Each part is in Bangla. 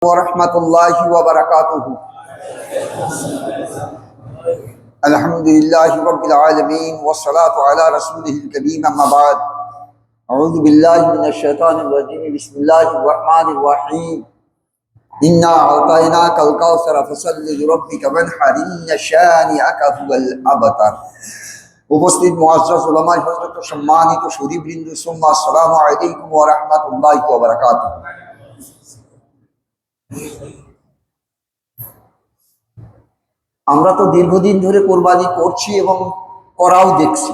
warahmatullahi wabarakatuh. Alhamdulillahi rabbil alamin wassalatu ala rasulihil karim amma ba'd. A'udzu billahi minasy syaithanir rajim. Bismillahir rahim. Inna a'tainakal kautsar fasalli li rabbika wanhar inna syani'aka huwal abtar. উপস্থিত মুআজ্জাজ উলামা হযরত সম্মানিত সুধীবৃন্দ, সুম্মা আসসালামু আলাইকুম ওয়া রাহমাতুল্লাহি ওয়া বারাকাতুহু। আমরা তো দীর্ঘদিন ধরে কোরবানি করছি এবং করাও দেখছি।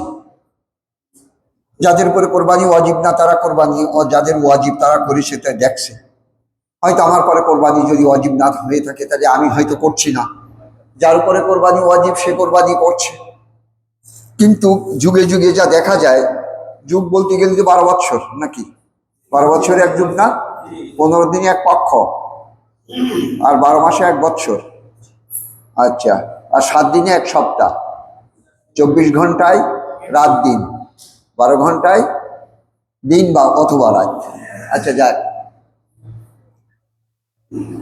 যাদের উপরে কোরবানি ওয়াজিব না তারা কোরবানি, ও যাদের ওয়াজিব তারা করে সেটা দেখছে। হয়তো আমার পরে কোরবানি যদি ওয়াজিব না হয়ে থাকে তাহলে আমি হয়তো করছি না, যার উপরে কোরবানি ওয়াজিব সে কোরবানি করছে। কিন্তু যুগে যুগে যা দেখা যায়, যুগ বলতে গেলে তো 12 বছর নাকি, 12 বছরে এক যুগ না, 15 দিনে এক পক্ষ, আর 12 মাসে এক বছর, আচ্ছা, আর 7 দিনে এক সপ্তাহ, 24 ঘন্টায় রাত দিন, 12 ঘন্টায় দিন বা অথবা রাত। আচ্ছা যাক,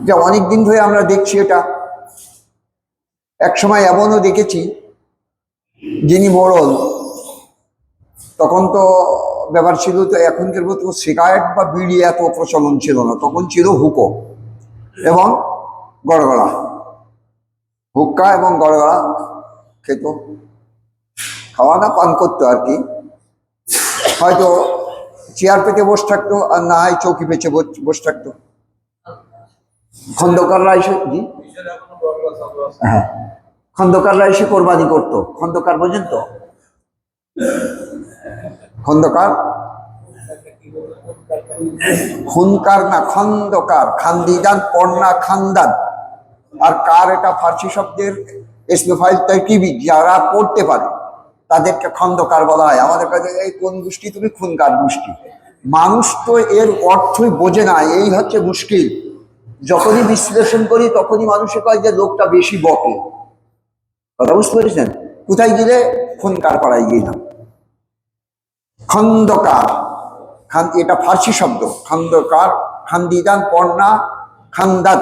যা অনেক দিন ধরে আমরা দেখছি এটা। এক সময় এমনও দেখেছি, যিনি মোড়ল, তখন তো ব্যাপার ছিল তো এখনকার মতো সিগারেট বা বিড়ি এত প্রচলন ছিল না, তখন ছিল হুকো এবং গড়গড়া, হুক্কা এবং গড়গড়া খেত, খাওয়া না পান করতো আর কি। হয়তো চেয়ার পেতে বসে থাকতো, আর না হয় চৌকি পেঁচে বসে থাকতো। খন্দকাররা এসে, জি হ্যাঁ, খন্দকাররা এসে কোরবানি করতো। খন্দকার বোঝেন তো? খন্দকার, খুনকার না, খন্দকার, খান্দিদান পড়না খান্দান, আর কার এটা ফার্সি শব্দের ইসমে ফাইল তারকিবি, যারা পড়তে পারে তাদেরকে খন্দকার বলা হয়। আমাদের কাছে এই কোন গোষ্ঠী, তুমি খুনকার গোষ্ঠী। মানুষ তো এর অর্থই বোঝে না, এই হচ্ছে মুশকিল। যখনই বিশ্লেষণ করি তখনই মানুষে কয় যে লোকটা বেশি বকে। কথা বুঝতে পেরেছেন? কোথায় গেলে খুনকার পাড়ায় গেলাম। খন্দকার, এটা ফার্সি শব্দ। খন্দকার, খান্দিদান পড়না খান্দাত,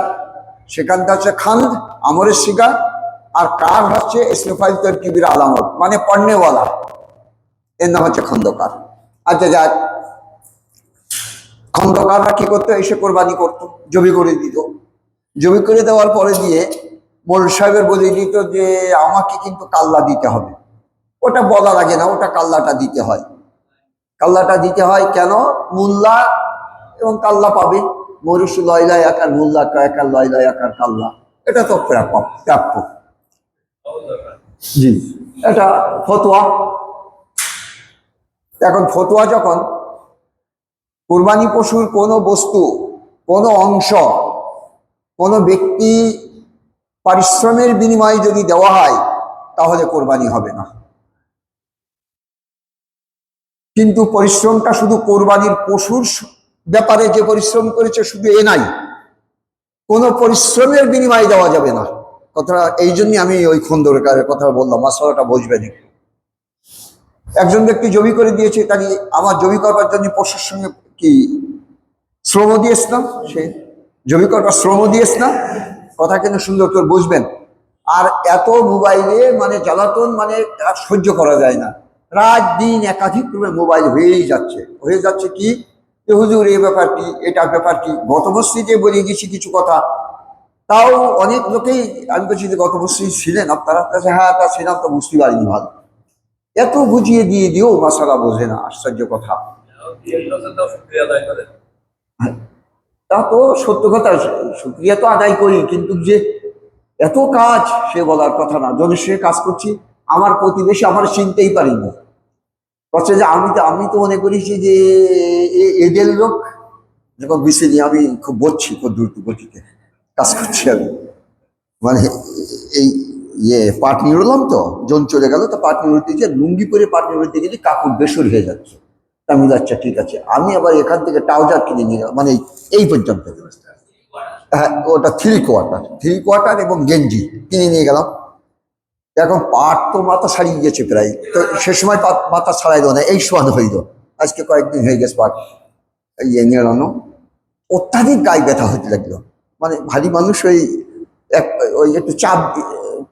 সেখানটা হচ্ছে খান্দ আমরের শিগা, আর কার হচ্ছে ইসমিফাইল তারকিবির আলামত, মানে পড়নেওয়ালা, এর নাম হচ্ছে খন্দকার। আচ্ছা যাক, খন্দকাররা কি করতো? এসে কোরবানি করতো, জবি করে দিত। জবি করে দেওয়ার পরে দিয়ে মোল সাহেবের বলে দিত যে আমাকে কিন্তু কাল্লা দিতে হবে। ওটা বলা লাগে না, ওটা কাল্লাটা দিতে হয়। কাল্লাটা দিতে হয় কেন? মুল্লা এবং কাল্লা পাবে, মরুষ লয়লা একার মুল্লা একার লয়লা একার কাল্লা, এটা তো প্রাপ্য। জি, এটা ফতোয়া। এখন ফতোয়া যখন কুরবানি পশুর কোনো বস্তু, কোনো অংশ, কোনো ব্যক্তি পারিশ্রমের বিনিময়ে যদি দেওয়া হয় তাহলে কোরবানি হবে না। কিন্তু পরিশ্রমটা শুধু কোরবানির পশুর ব্যাপারে যে পরিশ্রম করেছে শুধু এ নাই, কোনো পরিশ্রমের বিনিময়ে দেওয়া যাবে না। কথাটা এই জন্যই আমি ওই খন্দকারের কথা বললাম, মাসালাটা বুঝবেন। একজন ব্যক্তি জমি করে দিয়েছে, তাই আমার জমি করবার জন্য পশুর সঙ্গে কি শ্রম দিয়েছ না, সে জমি করবার শ্রম দিয়েছ না, কথা কিন্তু সুন্দর করে বুঝবেন। আর এত মোবাইলে মানে জ্বালাতন, মানে আর সহ্য করা যায় না। রাত দিন একাধিক রূপে মোবাইল হয়ে যাচ্ছে কি হুজুর এ ব্যাপার কি, এটার ব্যাপার কি। গত মসজিদে বলে গেছি কিছু কথা, তাও অনেক লোকেই, আমি বলছি যে গত মসজিদ ছিলেন আপনারা? হ্যাঁ তা ছিলাম, তো বুঝতে পারিনি ভালো। এত বুঝিয়ে দিয়েও মাসালা বোঝে না, আশ্চর্য কথা। তা তো সত্য কথা, শুকরিয়া তো আদায় করি, কিন্তু যে এত কাজ সে বলার কথা না। যদি সে কাজ করছি, আমার প্রতিবেশী আমার চিনতেই পারিনি, বলছে যে আমি তো মনে করেছি যে এদের লোক। যখন বিসিনি আমি খুব বলছি, খুব দ্রুত গতিতে কাজ করছি আমি, মানে এই পাট নিড়লাম তো, জন চলে গেল, তো পাট নিড়তে গিয়ে লুঙ্গি পরে পাট নিড়তে গেলে কাপড় বেসর হয়ে যাচ্ছে। আমি আচ্ছা ঠিক আছে, আমি আবার এখান থেকে ট্রাউজার কিনে নিয়ে গেলাম, মানে এই পর্যন্ত। হ্যাঁ, ওটা থ্রি কোয়ার্টার এবং গেঞ্জি কিনে নিয়ে গেলাম। এখন পাট তো মাথা ছাড়িয়ে গেছে প্রায়, তো সে সময় মাথা ছাড়াইল না, এই সোয়াদ হইল। আজকে কয়েকদিন হয়ে গেছে পাট নিড়ানো, অত্যাধিক গায়ে ব্যথা হতে লাগলো। মানে ভারী মানুষ ওই একটু চাপ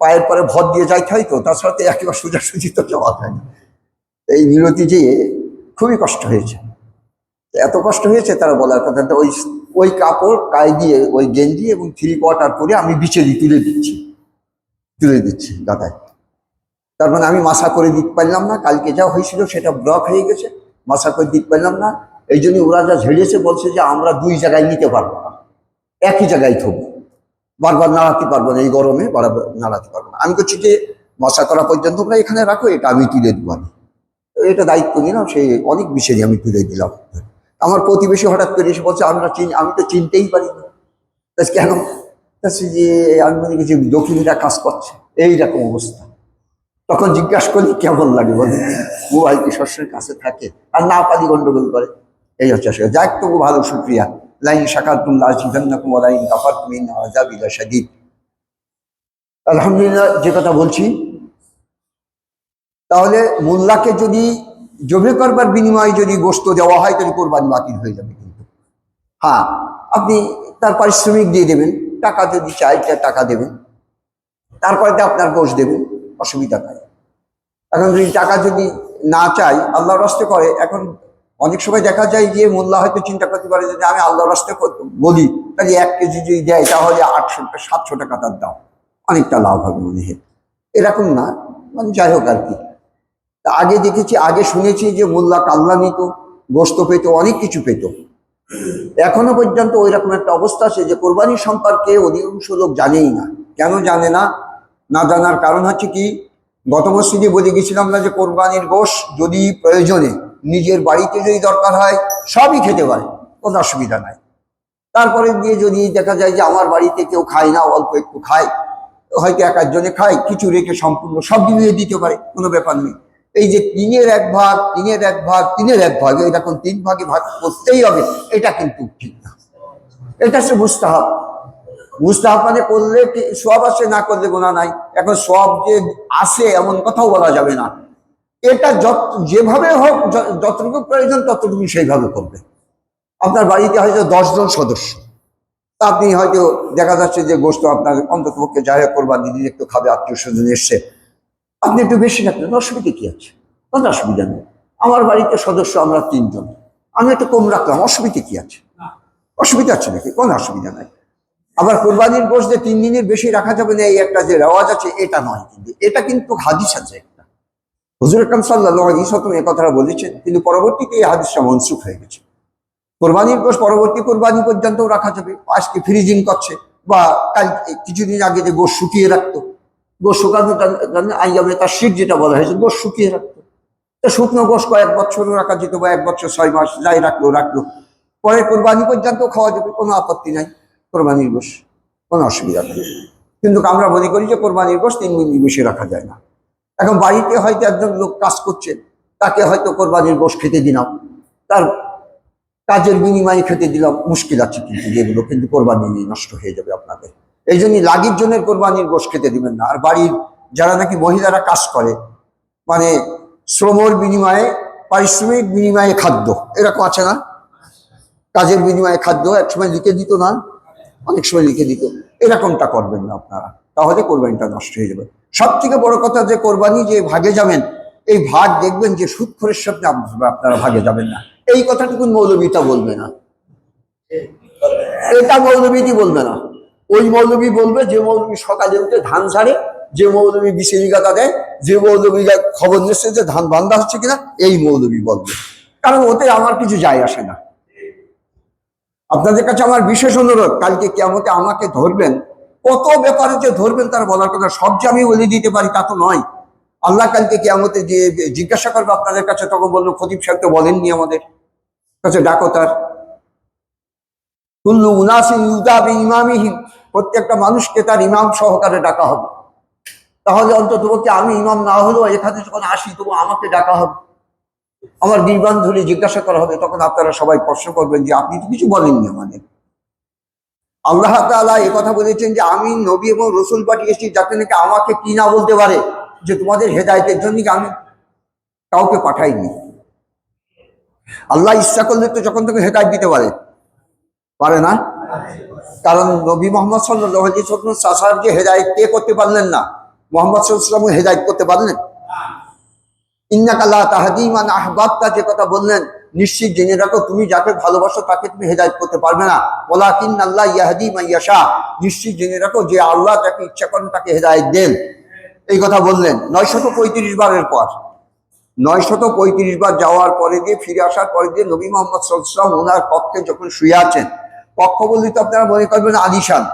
পায়ের পরে ভর দিয়ে যাইতে হয় তো, তার সাথে একেবারে সোজাসুজি তো যাওয়া যায় না। এই মিনতি যেয়ে খুবই কষ্ট হয়েছে, এত কষ্ট হয়েছে তারা বলার কথা। ওই ওই কাপড় গায়ে দিয়ে ওই গেঞ্জি এবং 3/4 পরে আমি বিচেরি তুলে দিচ্ছি গাদায়। তার মানে আমি মাসা করে দিতে পারলাম না, কালকে যা হয়েছিল সেটা ব্লক হয়ে গেছে, মাসা করে দিতে পারলাম না। এই জন্য ওরা যা ঝেড়েছে, বলছে যে আমরা 2 জায়গায় নিতে পারবো না, একই জায়গায় থবো, বারবার নাড়াতে পারবো না, এই গরমে বারবার নাড়াতে পারবো না। আমি করছি যে মাসা করা পর্যন্ত তোমরা এখানে রাখো, এটা আমি তুলে দেবো। আমি এটা দায়িত্ব নিলাম, সেই অনেক বিষয়ে আমি তুলে দিলাম। আমার প্রতিবেশী হঠাৎ করে এসে বলছে আমি তো চিনতেই পারিনি। কেন? যে আমি মনে করছি দক্ষিণীরা কাজ করছে, এইরকম অবস্থা। তখন জিজ্ঞাসা করি কেমন লাগে, বলে মোবাইল কি শস্যের কাছে থাকে, আর না পারি গন্ডগোল করে। এই হচ্ছে আসলে যাক, তবু ভালো, শুক্রিয়া। লাইন শাকারতুল্লাহ জিদান্নাকুম ওয়া লাইন কাফারতুম ইন্না আযাবি লাশাদীদ। আলহামদুলিল্লাহ, যে কথা বলছি, তাহলে মোল্লাকে যদি জবে করবার বিনিময়ে যদি গোশত দেওয়া হয়, তাহলে কোরবানি বাতিল হয়ে যাবে। কিন্তু হ্যাঁ, আপনি তার পারিশ্রমিক দিয়ে দেবেন, টাকা যদি চাই টাকা দেবেন, তারপরে আপনার গোশত দেবেন, অসুবিধা নাই। এখন যদি টাকা যদি না চাই, আল্লাহর রাস্তে করে, এখন অনেক সময় দেখা যায় যে মোল্লা হয়তো চিন্তা করতে পারে যে আমি আল্লাহর রাস্তে বলি, তাহলে 1 কেজি যদি দেয় তাহলে 800-700 টাকা তার দাম, অনেকটা লাভ হবে মনে হয়। এরকম না, মানে যাই হোক আর কি। আগে দেখেছি, আগে শুনেছি যে মোল্লা কাল্লা নিত, গোশত পেত, অনেক কিছু পেত। এখনো পর্যন্ত ওই রকম একটা অবস্থা আছে যে কোরবানি সম্পর্কে অধিকাংশ লোক জানেই না। কেন জানে না? না জানার কারণ হচ্ছে কি, গত মসজিদে বলে গেছিলাম না যে কোরবানির গোশ যদি প্রয়োজনে নিজের বাড়িতে যদি দরকার হয় সবই খেতে পারে, কোনো অসুবিধা নাই। তারপরে গিয়ে যদি দেখা যায় যে আমার বাড়িতে কেউ খায় না, অল্প একটু খায়, হয়তো 1-1 খায়, কিছু রেখে সম্পূর্ণ সব দিয়ে দিতে পারে, কোনো ব্যাপার নেই। এই যে 3-1 ভাগ, 3-1 ভাগ, 3-1 ভাগ, এরকম 3 ভাগে ভাগ করতেই হবে, এটা কিন্তু ঠিক না। এটা সে মুস্তাহাব। মুস্তাহাব মানে করলে সওয়াব আসে, না করলে গুনাহ নাই। এখন সওয়াব যে আসে এমন কথাও বলা যাবে না। এটা যেভাবে হোক, যতটুকু প্রয়োজন ততটুকু সেইভাবে করবে। আপনার বাড়িতে হয়তো 10 জন সদস্য, তা আপনি হয়তো দেখা যাচ্ছে যে গোশত আপনার অন্তত পক্ষে যাই হোক কোরবানি দিন একটু খাবে, আত্মীয় স্বজন এসছে, আপনি একটু বেশি রাখলেন, অসুবিধা কি আছে? কোনো অসুবিধা নেই। আমার বাড়িতে সদস্য আমরা 3 জন, আমি একটু কম রাখলাম, অসুবিধা কি আছে? অসুবিধা আছে নাকি? কোনো অসুবিধা নাই। আবার কোরবানির গোশত 3 দিনের বেশি রাখা যাবে না, এই একটা যে রেওয়াজ আছে, এটা নয়। কিন্তু এটা কিন্তু হাদিস আছে একটা, হুজুর আকরাম সাল্লাল্লাহু আলাইহি ওয়াসাল্লাম এই কথাটা বলেছেন, কিন্তু পরবর্তীতে এই হাদিসটা মনসুখ হয়ে গেছে। কোরবানির গোশত পরবর্তী কোরবানি পর্যন্ত রাখা যাবে। আজকে ফ্রিজিং করছে, বা কাল কিছুদিন আগে যে গোশত শুকিয়ে রাখতো, গোশত শুকানোর জন্য আইয়ামে তার শীত যেটা বলা হয়েছে, গোশত শুকিয়ে রাখতো। তো শুকনো গোশত কয়েক বছরও রাখা যেত, বা 1 বছর 6 মাস যাই রাখলো, পরে কোরবানি পর্যন্ত খাওয়া যাবে, কোনো আপত্তি নাই। কোরবানির গোশত কোনো অসুবিধা নেই। কিন্তু আমরা মনে করি যে কোরবানির গোশত 3 দিন বেশি রাখা যায় না। এখন বাড়িতে হয়তো একজন লোক কাজ করছে, তাকে হয়তো কোরবানির গোশত খেতে দিলাম, তার কাজের বিনিময়ে খেতে দিলাম, মুশকিল আছে কিন্তু, যেগুলো কিন্তু কোরবানি নষ্ট হয়ে যাবে আপনাদের। এই জন্য লাগির জন্য কোরবানির গোশত খেতে দিবেন না। আর বাড়ির যারা নাকি মহিলারা কাজ করে, মানে শ্রমের বিনিময়ে, পারিশ্রমিক বিনিময়ে খাদ্য, এরকম আছে না? কাজের বিনিময়ে খাদ্য একসময় লিখে দিত না, অনেক সময় লিখে দিত, এরকমটা করবেন না আপনারা, তাহলে কোরবানিটা নষ্ট হয়ে যাবে। সব থেকে বড় কথা যে কোরবানি যে ভাগে যাবেন, এই ভাগ দেখবেন যে সুদখোরের সাথে আপনারা ভাগে যাবেন না। এই কথাটুকু মৌলবীটা বলবে না, এটা মৌলবীটি বলবে না। ওই মৌলবী বলবে যে মৌলবী সকালে উঠে ধান ছাড়ে, যে মৌলবী বিশেষ গাতা দেয়, যে মৌলবীরা খবর নিচ্ছে যে ধান বান্ধা হচ্ছে কিনা, এই মৌলবী বলবে। কারণ ওতে আমার কিছু যায় আসে না। আপনাদের কাছে আমার বিশেষ অনুরোধ, কালকে কিয়ামতে আমাকে ধরবেন, কত ব্যাপারে যে ধরবেন তার বলার কথা, সব যে আমি বলে দিতে পারি তা তো নয়। আল্লাহ কালকে কিয়ামতে যে জিজ্ঞাসা করবে আপনাদের কাছে, তখন বলবো খতিব সাহেব তো বলেননি আমাদের কাছে, ডাকো তার। কুল্লু উনাসিন ইউতা বিইমামিহিম, প্রত্যেকটা মানুষকে তার ইমাম সহকারে ডাকা হবে। তাহলে অন্তত পক্ষে আমি ইমাম না হলেও এখানে যখন আসি, তবু আমাকে ডাকা হবে, আমার গিরবান ধরে জিজ্ঞাসা করা হবে। তখন আপনারা সবাই প্রশ্ন করবেন যে আপনি তো কিছু বলেননি আমাদের। আল্লাহ তাআলা এই কথা বলেছেন যে আমি নবী এবং রসুল পাঠিয়েছি যাতে নাকি আমাকে কি না বলতে পারে, যে তোমাদের হেদায়েতের জন্য আমি কাউকে পাঠাইনি। আল্লাহ ইচ্ছা করলে তো যখন তখন হেদায়েত দিতে পারে না? কারণ নবী মোহাম্মদ সাল্লাল্লাহু আলাইহি ওয়াসাল্লাম চাচার যে হেদায়েত কে করতে পারলেন না, মোহাম্মদ সাল্লাল্লাহু আলাইহি ওয়াসাল্লাম হেদায়েত করতে পারলেন। ইন্নাকা লা তাহদি মান আহবাবতা, যে কথা বললেন, নিশ্চিত জেনে রাখো তুমি যাকে ভালোবাসো তাকে তুমি হেদায়েত করতে পারবে না। ওয়ালাকিন্নাল্লাহ ইয়াহদি মান ইয়াশা, নিশ্চিত জেনে রাখো যে আল্লাহ যাকে ইচ্ছা করেন তাকে হেদায়েত দেন। এই কথা বললেন 935 বারের পর। 935 বার যাওয়ার পরে দিয়ে ফিরে আসার পরে দিয়ে নবী মোহাম্মদ সাল্লাল্লাহু আলাইহি ওয়াসাল্লাম ওনার কক্ষে যখন শুয়ে আছেন, কক্ষ বললে তো আপনারা মনে করবেন আলিশান।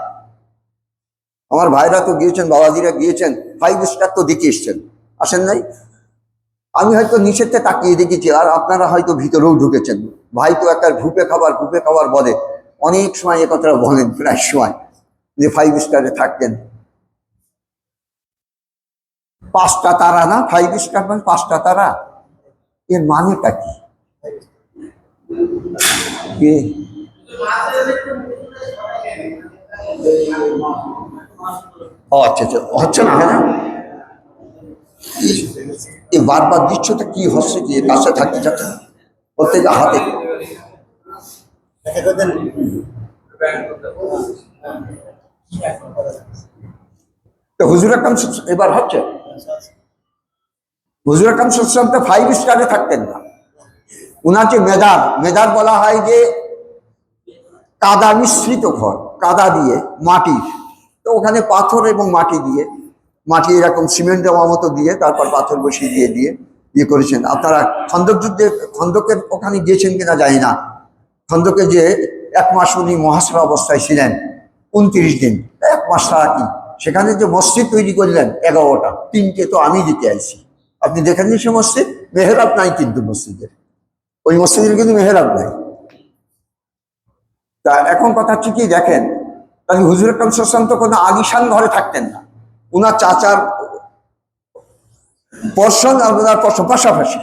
আমার ভাইরা তো গিয়েছেন, বাবাজিরা গিয়েছেন, 5 স্টার তো দেখে এসছেন, আসেন নাই? আমি হয়তো নিচেতে তাকিয়ে দেখেছি, আর আপনারা হয়তো ভিতরেও ঢুকেছেন। ভাই তো একটা ঘুপে খাবার বলে, অনেক সময় এ কথাটা বলেন, প্রায় সময় যে 5 স্টারে থাকতেন। 5টা তারা না, 5 স্টার মানে 5টা তারা, এর মানেটা কি? আচ্ছা আচ্ছা, হচ্ছে না? হ্যাঁ, এই বারবার দৃশ্যটা কি হচ্ছে, কি কাছে থাকতে যাচ্ছে প্রত্যেকে হাতে। হুজুর আকরাম এবার হচ্ছে, হুজুর আকরাম সাল্লাল্লাহু আলাইহি ওয়াসাল্লাম তো 5 স্টারে থাকতেন না। উনার যে মেদার বলা হয় যে কাদা মিশ্রিত ঘর, কাদা দিয়ে মাটির, তো ওখানে পাথর এবং মাটি দিয়ে, মাটি এরকম সিমেন্ট দেওয়া মতো দিয়ে, তারপর পাথর বসিয়ে দিয়ে করেছেন। আপনারা খন্দক যুদ্ধে, খন্দকের ওখানে গিয়েছেন কিনা জানি না, খন্দকে যে 1 মাস উনি মহাসরা অবস্থায় ছিলেন, 29 দিন, 1 মাস ছাড়া কি, সেখানে যে মসজিদ তৈরি করলেন 11টা, 3টে তো আমি দিতে আইছি। আপনি দেখেননি সে মসজিদ? মেহরাব নাই কিন্তু মসজিদের, ওই মসজিদের কিন্তু মেহরাব নাই। তা এখন কথা হচ্ছে কি, দেখেন, তাহলে হুজুর আকরাম সাল্লাল্লাহু আলাইহি ওয়াসাল্লাম তো কোনো আলিশান ঘরে থাকতেন না। উনার চাচার পর্ষণ আর ওনার পর্ষণ পাশাপাশি,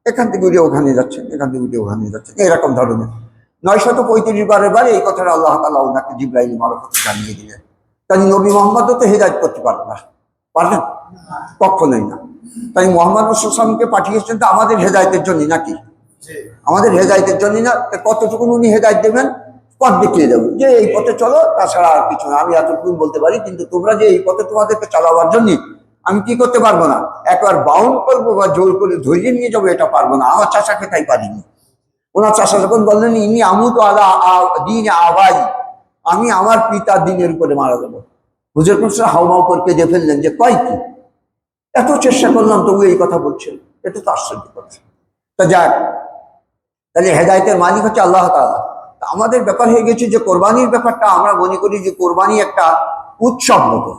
এখান থেকে উঠে ওখানে যাচ্ছেন, এখান থেকে উঠে ওখানে যাচ্ছেন, এরকম ধরনের। 935 বারে এই কথাটা আল্লাহ তাআলা ওনাকে জিবরাইল মারফতে জানিয়ে দিলেন। তাই নবী মোহাম্মদও তো হেদায়েত করতে পারবেন না, পারবেন? কখনোই না। তাই মোহাম্মদ রাসূলুল্লাহ সাল্লাল্লাহু আলাইহি ওয়াসাল্লামকে পাঠিয়েছেন তো আমাদের হেদায়েতের জন্য, নাকি? আমাদের হেদায়েতের জন্য না। কতটুকু উনি হেদায়েত দেবেন? পথ দেখিয়ে দেবেন যে এই পথে চলো, তাছাড়া আর কিছু না। আমি এতটুকু বলতে পারি, কিন্তু তোমরা যে এই পথে তোমাদেরকে চালাবার জন্য আমি কি করতে পারবো না, একবার বাউন্ড করবো বা জোর করে ধৈর্য নিয়ে যাবো, এটা পারবো না। আমার চাচাকে তাই পারিনি। ওনার চাচা যখন বললেন ইনি আমুত আলা দিন আবাই, আমি আমার পিতার দিনের উপরে মারা যাবো, হুজুর আকরাম হাউমাউ করে কেঁদে ফেললেন যে কয় কি, এত চেষ্টা করলাম তবু এই কথা বলছেন, এটা তো আশ্চর্য করছে। তা যাক, তাহলে হেদায়েতের মালিক হচ্ছে আল্লাহ তাআলা। আমাদের ব্যাপার হয়ে গেছে যে কোরবানির ব্যাপারটা আমরা মনে করি যে কোরবানি একটা উৎসব মতো।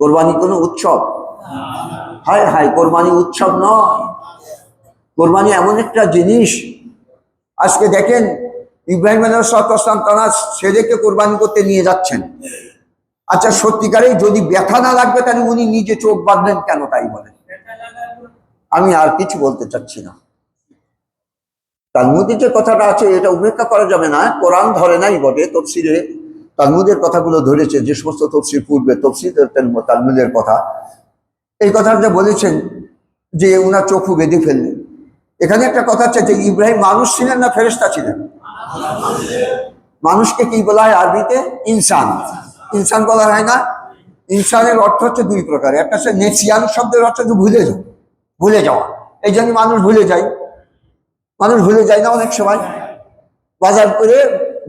কোরবানি কোনো উৎসব? হায় হায়, কোরবানি উৎসব নয়। কোরবানি এমন একটা জিনিস, আজকে দেখেন ইব্রাহিম আলাইহিস সালাম তার ছেলেকে কোরবানি করতে নিয়ে যাচ্ছেন। আচ্ছা, সত্যিকারেই যদি ব্যথা না লাগবে তাহলে উনি নিজে চোখ বাঁধলেন কেন, তাই বলেন? আমি আর কিছু বলতে চাচ্ছি না। তালমুদের যে কথাটা আছে এটা উপেক্ষা করা যাবে না। কোরআন ধরে নাই বটে, তফসিরে তালমুদের কথাগুলো ধরেছে, যে সমস্ত তফসির পূর্বে তফসির তালমুদের কথা, এই কথাটা বলেছেন যে উনার চক্ষু বেঁধে ফেললেন। এখানে একটা কথা হচ্ছে যে ইব্রাহিম মানুষ ছিলেন না ফেরেশতা ছিলেন? মানুষকে কি বলা হয় আরবিতে? ইনসান। ইনসান বলা হয় না? ইনসানের অর্থ হচ্ছে 2 প্রকার। একটা হচ্ছে নেসিয়ান, শব্দের অর্থ হচ্ছে ভুলে যাওয়া। এই জন্য মানুষ ভুলে যায়। মানুষ ভুলে যায় না অনেক সময়। বাজার করে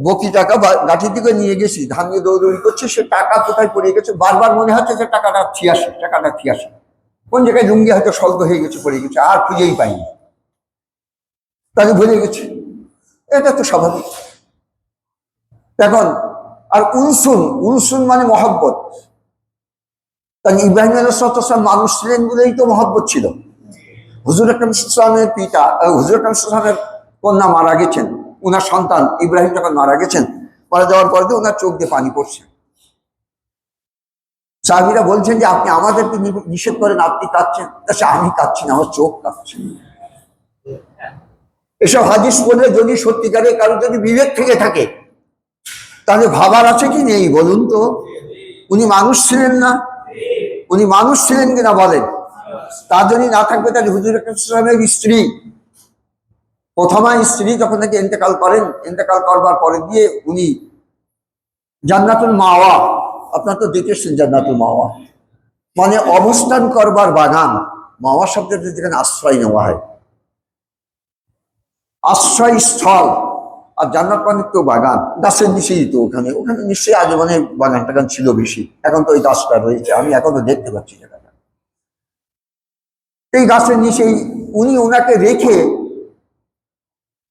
বকি টাকা গাঠির দিকে নিয়ে গেছি, ধান নিয়ে দৌড়দৌড়ি করছে, সে টাকা কোথায় পড়ে গেছে, বারবার মনে হচ্ছে যে টাকাটা 86, কোন জায়গায় লুঙ্গি হয়তো স্বল্প হয়ে গেছে, পড়ে গেছে, আর খুঁজেই পাইনি, তাকে ভুলে গেছে। এটা তো স্বাভাবিক। এখন আর উনসুন মানে মহব্বত। তাই ইব্রাহিম আলাইহিস সালাম মানুষ ছিলেন বলেই তো মহব্বত ছিল। হুজুর আকরাম সাল্লাল্লাহু আলাইহি ওয়াসাল্লামের হুজুর আকরাম সাল্লাল্লাহু আলাইহি ওয়াসাল্লামের কন্যা মারা গেছেন, ওনার সন্তান ইব্রাহিম যখন মারা গেছেন, মারা যাওয়ার পর দিয়ে ওনার চোখ দিয়ে পানি পড়ছে। সাহাবীরা বলছেন যে আপনি আমাদেরকে নিষেধ করেন, আপনি কাঁদছেন। আমি কাঁদছি না, আমার চোখ কাঁদছে। এসব হাদিস বললে যদি সত্যিকারে কারো যদি বিবেক থেকে থাকে, তাহলে ভাবার আছে কি নেই বলুন তো? উনি মানুষ ছিলেন না? উনি মানুষ ছিলেন কিনা বলেন? তার যদি না থাকবে তাহলে হুজুর আকরাম সাল্লাল্লাহু আলাইহি ওয়াসাল্লামের স্ত্রী, প্রথমা স্ত্রী যখন নাকি ইন্তেকাল করেন, ইন্তেকাল করবার পরে দিয়ে উনি জান্নাতুল মাওয়া, আপনার তো দেখেছেন জান্নাতুল মাওয়া মানে অবস্থান করবার বাগান। মাওয়া শব্দের যেখানে আশ্রয় নেওয়া হয়, আশ্রয় স্থল। আর জান্নাত মানে তো বাগান, গাছের নিচেই তো, ওখানে ওখানে নিশ্চয়ই আগে মানে বাগান টাগান ছিল বেশি, এখন তো ওই গাছটা রয়েছে, আমি এখনো দেখতে পাচ্ছি জায়গাটা। এই গাছের নিচেই উনি ওনাকে রেখে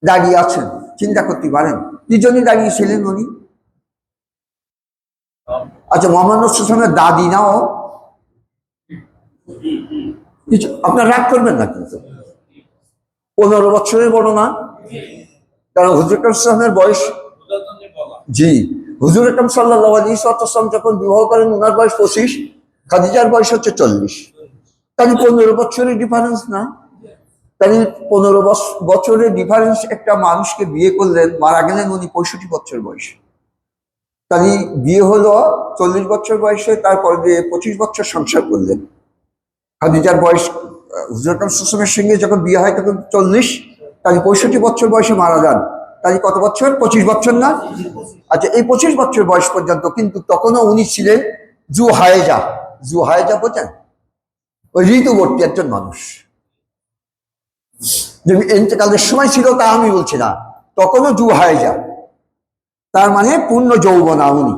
দাঁড়িয়ে আছেন। চিন্তা করতে পারেন কি জন্য দাঁড়িয়েছিলেন উনি? আচ্ছা, মোহাম্মদ রসুলের দাদি নাও কিছু, আপনার রাগ করবেন না কিন্তু, 15 বছরের বড় না, কারণ হুজুর আকরামের বয়স, জি, হুজুর আকরাম সাল্লাল্লাহু আলাইহি ওয়াসাল্লাম যখন বিবাহ করেন ওনার বয়স 25, খাদিজার বয়স হচ্ছে 40, তাহলে 15 বছরের ডিফারেন্স না? তাহলে 15 বছরের ডিফারেন্স একটা মানুষকে বিয়ে করলেন, মারা গেলেন উনি 65 বছর বয়সে। তাহলে বিয়ে হলো 40 বছর বয়সে, তারপর দিয়ে 25 বছর সংসার করলেন। খাদিজার বয়স, হুজুর আকরাম সাল্লাল্লাহু আলাইহি ওয়াসাল্লামের সঙ্গে যখন বিয়ে হয় তখন 40, তাহলে 65 বছর বয়সে মারা যান। তাহলে কত বছর? 25 বছর না? আচ্ছা, এই 25 বছর বয়স পর্যন্ত কিন্তু তখনও উনি ছিলেন জুহায়েজা। জুহায়েজা বোঝেন? ওই ঋতুবর্তী একজন মানুষ। যে ইন্তেকালের সময় ছিল তা আমি বলছি না, তখনও জুহায়েজা, তার মানে পূর্ণ যৌবনা উনি।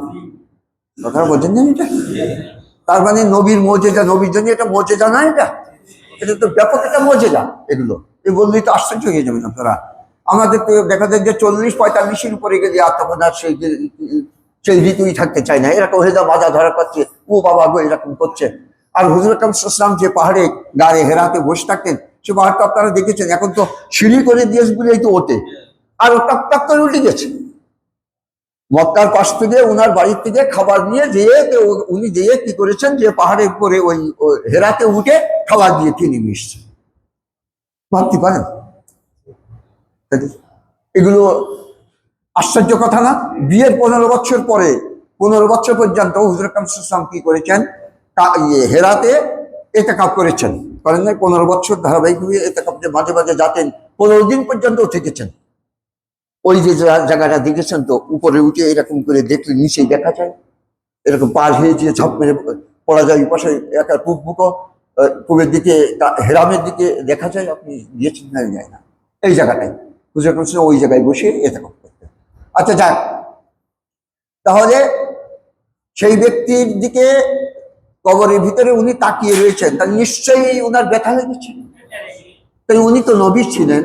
কথা বোঝেন না এটা? তার মানে নবীর মজেজা, নবীর জন্য এটা মজেজা না, এটা এটা তো ব্যাপক একটা মজেজা। এগুলো এই বললেই তো আশ্চর্য হয়ে যাবেন আপনারা। আমাদের তো দেখা যায় যে 40-45-এর উপরে গেলে আর তখন আর সেই ঋতুই থাকতে চায় না, এরকম হয়ে যা বাধা ধরা করছে, ও বাবা গো এরকম করছে। আর হুজুর আকরাম সাল্লাল্লাহু আলাইহি ওয়াসাল্লাম যে পাহাড়ে গাড়ে হেরাতে বসে থাকতেন, সে পাহাড় তো আপনারা দেখেছেন, এখন তো সিঁড়ি করে দিয়েছে বলেই তো ওঠে, আর ও টক টক করে উঠে গেছে। মক্কার পাশ থেকে ওনার বাড়ির থেকে খাবার নিয়ে যেয়ে উনি যেয়ে কি করেছেন, যে পাহাড়ের উপরে ওই হেরাতে উঠে খাবার দিয়ে তিনি মিশছে। ভাবতে পারেন? এগুলো আশ্চর্য কথা না? বিয়ের 15 বছর পরে, 15 বছর পর্যন্ত হুজুর আকরাম সাল্লাল্লাহু আলাইহি ওয়াসাল্লাম কি করেছেন, হেরাতে ইতিকাফ করেছেন। করেন না? 15 বছর ধারাবাহিকভাবে ইতিকাফ, মাঝে মাঝে যাতেন, 15 দিন পর্যন্ত থেকেছেন। ওই যে জায়গাটা দেখেছেন তো, উপরে উঠে এরকম করে দেখলে নিচেই দেখা যায়, এরকম পার হয়ে যে ঝাঁপ মেরে পড়া যায়, পাশে একটা পূবের দিকে, হেরামের দিকে দেখা যায়। আপনি গিয়েছেন না? যায় না, এই জায়গাটাই হুজুর আকরাম সাল্লাল্লাহু আলাইহি ওয়াসাল্লাম ওই জায়গায় বসে ইতিকাফ করতেন। আচ্ছা যাক, তাহলে সেই ব্যক্তির দিকে কবরের ভিতরে উনি তাকিয়ে রয়েছেন, তাহলে নিশ্চয়ই ওনার ব্যথা লেগেছে। তাই উনি তো নবী ছিলেন,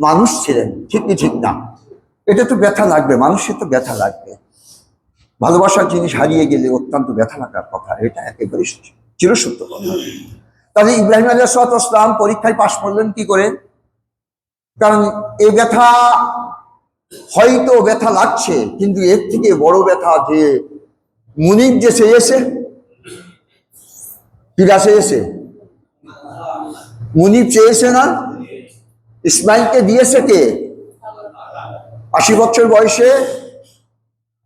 মানুষ ছিলেন, ঠিক কি ঠিক না? এটা তো ব্যথা লাগবে, মানুষের তো ব্যথা লাগবে। ভালোবাসার জিনিস হারিয়ে গেলে অত্যন্ত ব্যথা লাগার কথা, এটা একেবারে চিরসত্য কথা। তাহলে ইব্রাহিম আলাইহিস সালাম পরীক্ষায় পাশ করলেন কি করে? কারণ এই ব্যথা, হয়তো ব্যথা লাগছে, কিন্তু এর থেকে বড় ব্যথা যে মুনিব যে চেয়েছে, কিরা চেয়েছে? মুনিব চেয়েছে না? ইসমাইলকে দিয়েছে কে? 80 বছর বয়সে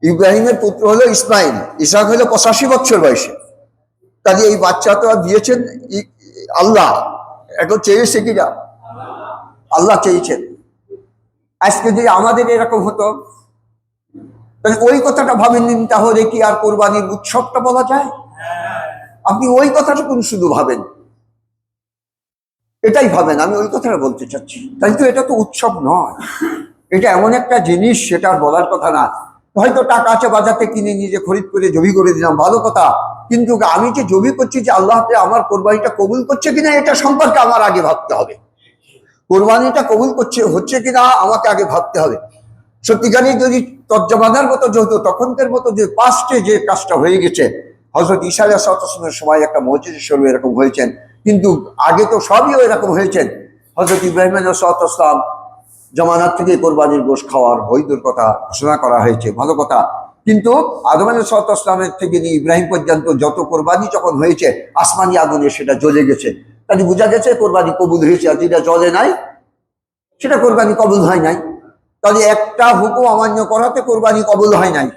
ইব্রাহিমের পুত্র হলো ইসমাইল, ইসহাক হলো 85 বছর বয়সে। তাহলে এই বাচ্চা তো দিয়েছেন আল্লাহ, এখন চেয়েছে কিনা? আল্লাহ চেয়েছেন। আজকে যদি আমাদের এরকম হতো, তাহলে ওই কথাটা ভাবেন, তাহলে কি আর কোরবানির উৎসবটা বলা যায়? আপনি ওই কথাটা কোন শুধু ভাবেন, এটাই ভাবেন, আমি ওই কথাটা বলতে চাচ্ছি। তাই তো এটা তো উৎসব নয়, এটা এমন একটা জিনিস, সেটা বলার কথা না। হয়তো টাকা আছে, বাজারে কিনে নিজে খরিদ করে জবি করে দিলাম, ভালো কথা, কিন্তু আমি যে জবি করছি, যে আল্লাহ আমার কোরবানিটা কবুল করছে কিনা, এটা সম্পর্কে আমার আগে ভাবতে হবে। কোরবানিটা কবুল হচ্ছে কিনা আমাকে আগে ভাবতে হবে। সত্যিকারই যদি তর্জমানার মতো, যেহেতু তখনকার মতো যে পাস্টে যে কাজটা হয়ে গেছে, হযরত ঈসা আলাইহিস সালামের সময় একটা মসজিদের শুরু এরকম হয়েছেন, কিন্তু আগে তো সবই এরকম হয়েছেন। হযরত ইব্রাহিম আলাইহিস সালাম জমানার থেকে কোরবানির গোশত খাওয়ার বৈধর কথা ঘোষণা করা হয়েছে, ভালো কথা। কিন্তু আদম আলাইহিস সালামের থেকে নিয়ে ইব্রাহিম পর্যন্ত যত কোরবানি যখন হয়েছে, আসমানি আগুনে সেটা জ্বলে গেছে। তাহলে বোঝা গেছে কোরবানি কবুল হয়েছে, আর যেটা জ্বলে নাই সেটা কোরবানি কবুল হয় নাই। তাহলে একটা হুকুম অমান্য করাতে কোরবানি কবুল হয় নাই।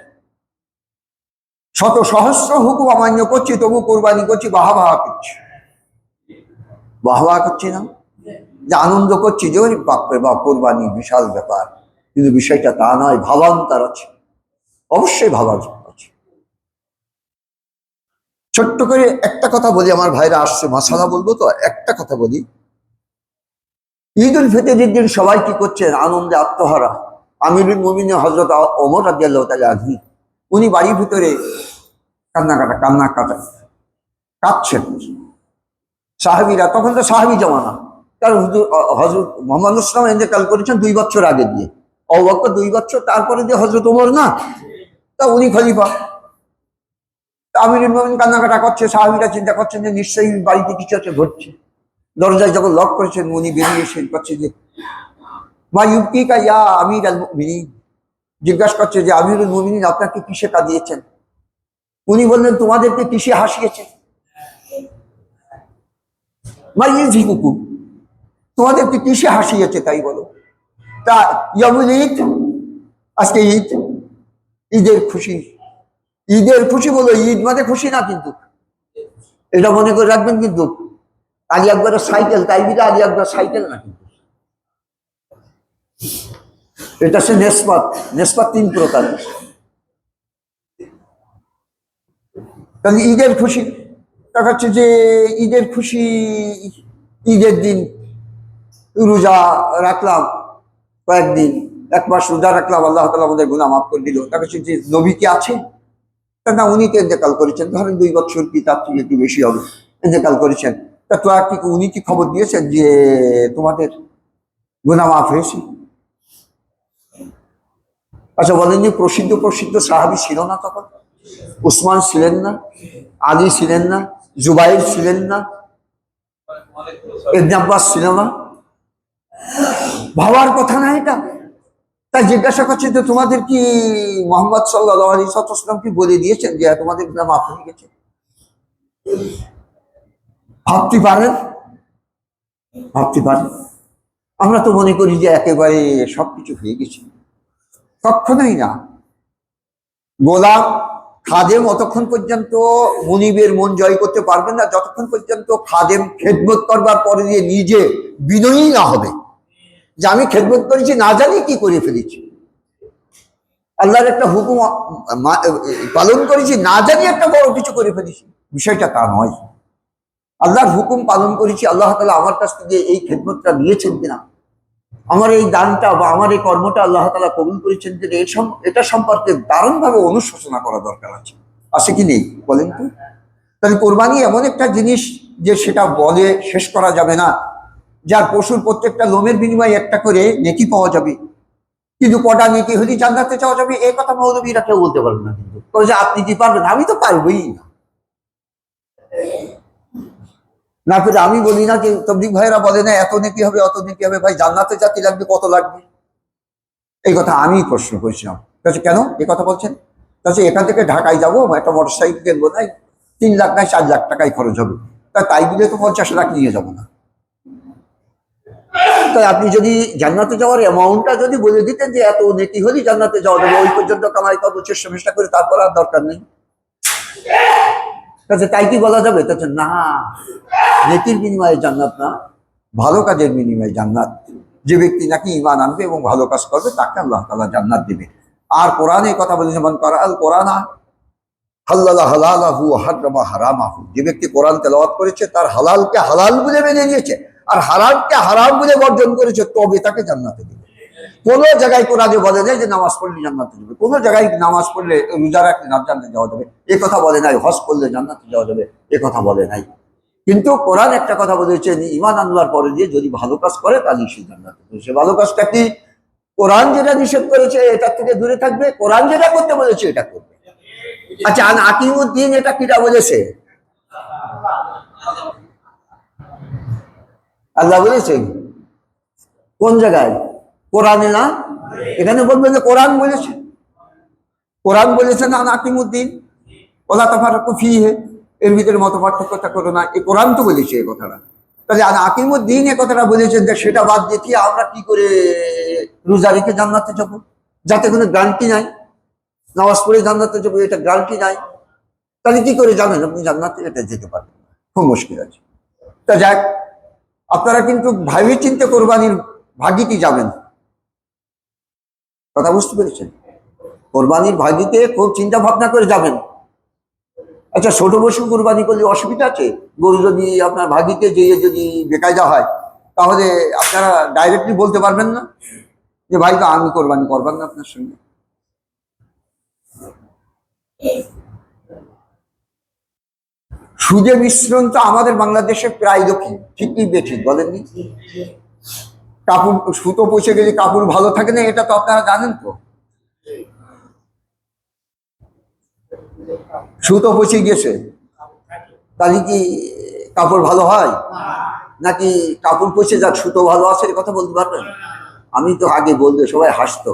শত সহস্র হুকুম অমান্য করছি, তবু কোরবানি করছি, বাহা করছি, বাহা করছি না, যে আনন্দ করছি যে বাপরে বাপ কোরবানি বিশাল ব্যাপার। কিন্তু বিষয়টা তা নয়, ভাবান্তর আছে, অবশ্যই ভাবার আছে। ছোট্ট করে একটা কথা বলি, আমার ভাইরা আসছে, মাসালা বলবো তো, একটা কথা বলি। ঈদ উল ফিতরের দিন সবাই কি করছেন? আনন্দে আত্মহারা। আমিরুল মুমিনিন হযরত ওমর রাদিয়াল্লাহু তাআলা আনহু, উনি বাড়ির ভিতরে কান্না কাঁদছেন। সাহাবীরা, তখন তো সাহাবী জমানা, কারণ হযরত মুহাম্মদ ইসলাম ইন্তেকাল করেছেন 2 বছর আগে দিয়ে, আবু বকর 2 বছর, তারপরে দিয়ে হযরত ওমর না, তা উনি খলিফা। আমিরুল মুমিনিন কান্নাকাটা করছে, সাহাবীরা চিন্তা করছেন যে নিশ্চয়ই বাড়িতে কিছু একটা ঘটছে। দরজায় যখন লক করেছেন, উনি বেরিয়ে এসে করছে যে মা ইউবকিকা ইয়া আমিরুল মুমিনিন, জিজ্ঞাসা করছে যে আমিরুল মুমিনিন আপনাকে কিসে কাঁদিয়েছেন? উনি বললেন তোমাদেরকে কিসে হাসিয়েছে? মা ইউযিকুকুম, তোমাদেরকে কিসে হাসিয়েছে তাই বলো। তা ইয়ামুল ঈদ, আজকে ঈদ, ঈদের খুশি। ঈদের খুশি বলো, ঈদ মানে খুশি না কিন্তু, এটা মনে করে রাখবেন। কিন্তু আলী আকবরের সাইকেল, তাই বিলে আলী আকবর সাইকেল না কিন্তু, এটা সে নেসবাত। নেসবাত 3 প্রকার। তাহলে ঈদের খুশি দেখাচ্ছে যে ঈদের খুশি, ঈদের দিন রোজা রাখলাম কয়েকদিন, 1 মাস রোজা রাখলাম, আল্লাহ তাআলা আমাদের গুনাহ মাফ করে দিল। দেখাচ্ছে যে নবী কি আছে? না, উনি তো ইন্তেকাল করেছেন, ধরেন 2 বছর কি তার থেকে একটু বেশি হবে ইন্তেকাল করেছেন। তা তো কি উনি কি খবর দিয়েছেন যে তোমাদের গুনাহ মাফ হয়েছে? আচ্ছা বলেন, যে প্রসিদ্ধ প্রসিদ্ধ সাহাবী ছিল না তখন? উসমান ছিলেন না? আলী ছিলেন না? জুবাইর ছিলেন না? ইবনে আব্বাস ছিল না? ভাবার কথা না এটা? তাই জিজ্ঞাসা করছে যে তোমাদের কি মুহাম্মদ সাল্লাল্লাহু আলাইহি ওয়াসাল্লাম কি বলে দিয়েছেন যে তোমাদের গুনাহ মাফ হয়ে গেছে? ভাবতে পারেন? ভাবতে পারেন? আমরা তো মনে করি যে একেবারে সবকিছু হয়ে গেছে। কখনোই না। গোলাম খাদেম অতক্ষণ পর্যন্ত মুনিবের মন জয় করতে পারবেন না যতক্ষণ পর্যন্ত খাদেম খেদমত করবার পরে দিয়ে নিজে বিনয়ী না হবে, যে আমি খেদমত করেছি না জানি কি করে ফেলেছি, আল্লাহর একটা হুকুম পালন করেছি না জানি একটা বড় কিছু করে ফেলেছি। বিষয়টা তা নয়। আল্লাহর হুকুম পালন করেছি, আল্লাহ তাআলা আমার কাছ থেকে এই খেদমতটা নিয়েছেন কিনা, আমার এই দানটা বা আমার এই কর্মটা আল্লাহ তাআলা কবুল করেছেন কিনা, এটা সম্পর্কে দারুণভাবে অনুশোচনা করা দরকার আছে কি নেই বলেন তো? তাহলে কোরবানি এমন একটা জিনিস যে সেটা বলে শেষ করা যাবে না, যার পশুর প্রত্যেকটা লোমের বিনিময়ে একটা করে নেকি পাওয়া যাবে। কিন্তু কটা নেকি হলে জান্নাতে যাওয়া যাবে, এই কথা মৌলবীরা কেউ বলতে পারবে না। কিন্তু যে আপনি কি পারবেন? আমি তো পারবই না। না করে আমি বলি না যে তবলিগ ভাইরা বলে না এত নেকি হবে অত নেকি হবে। ভাই জান্নাতে জাতি লাগবে, কত লাগবে? এই কথা আমি প্রশ্ন করেছিলাম। কেন এই কথা বলছেন? তাহলে এখান থেকে ঢাকায় যাবো, একটা মোটরসাইকেল কিনবো, নাই 3 লাখ নাই 4 লাখ টাকায় খরচ হবে। তাই বলে তো 50 লাখ নিয়ে যাবো না। তাই আপনি যদি জান্নাতে যাওয়ার অ্যামাউন্টটা যদি বলে দিতেন যে এত নেকি হলেই জান্নাতে যাওয়া যাবে, ওই পর্যন্ত কামাই করবো, চেষ্টা করে, তারপর আর দরকার নেই। তাই কি বলা যাবে? না, নেকির বিনিময়ে জান্নাত না, ভালো কাজের বিনিময়ে জান্নাত। যে ব্যক্তি নাকি ঈমান আনবে এবং ভালো কাজ করবে তাকে আল্লাহ তাআলা জান্নাত দিবে। আর কোরআনে কথা বলেছে মান কারাআল কোরআনা হাল্লালা হালালাহু ওয়া হারামা হারামাহু, যে ব্যক্তি কোরআন তেলাওয়াত করেছে তার হালালকে হালাল বলে মেনে নিয়েছে আর হারামকে হারাম বলে বর্জন করেছে, তবে তাকে জান্নাতে দিবে। কোন জায়গায় কোরআনে বলে নাই যে নামাজ পড়লে জান্নাতে যাবে, কোন জায়গায় নামাজ পড়লে রোজা রাখলে জান্নাতে যাওয়া যাবে এ কথা বলে নাই, হজ করলে জান্নাতে যাওয়া যাবে এ কথা বলে নাই। কিন্তু কোরআন একটা কথা বলেছে, ঈমান আনবার পরে দিয়ে যদি ভালো কাজ করে তাহলে সে জান্নাতে যাবে। সে ভালো কাজটা কি? কোরআন যেটা নিষেধ করেছে এটার থেকে দূরে থাকবে, কোরআন যেটা করতে বলেছে এটা করবে। আচ্ছা, আকিমুদ্দিন এটা কিটা বলেছে? আল্লাহ বলেছেন কোন জায়গায়? কোরআনে না? এখানে বলবেন যে কোরআন বলেছে, কোরআন বলেছে না আকিমুদ্দিন ওলা তাফারাকু ফীহি, এর ভিতরে মত পার্থক্যটা করো না, এই কোরআন তো বলেছে এই কথাটা। তাহলে আকিমুদ্দিন এই কথাটা বলেছেন যে সেটা বাদ দিয়ে আমরা কি করে রোজা রেখে জান্নাতে যাব, যাতে কোনো গ্যারান্টি নাই, নামাজ পড়ে জান্নাতে যাবো এটা গ্যারান্টি নাই। তাহলে কি করে জানেন আপনি জান্নাতে এটা যেতে পারবেন? খুব মুশকিল আছে। তা যাক, আপনারা কিন্তু ভাবি চিন্তে কোরবানির ভাগিতে যাবেন, কথা বুঝতে পেরেছেন? কোরবানির ভাগিতে খুব চিন্তা ভাবনা করে যাবেন। আচ্ছা, ছোট পশু কোরবানি করলে অসুবিধা আছে? গরু যদি আপনার ভাগিতে যেয়ে যদি বেকায়দা হয়, তাহলে আপনারা ডাইরেক্টলি বলতে পারবেন না যে ভাই তো আমি কোরবানি করবেন না আপনার সঙ্গে? সুদে মিশ্রণ তো আমাদের বাংলাদেশে প্রায় দেখি, ঠিকই বেঠিক বলেননি? কাপড় সুতো পচে গেলে কাপড় ভালো থাকে না, এটা তো আপনারা জানেন তো। সুতো পচে গেছে তাহলে কি কাপড় ভালো হয়? নাকি কাপড় পচে যাক সুতো ভালো আছে, এ কথা বলতে পারবেন? আমি তো আগে বলতে সবাই হাসতো।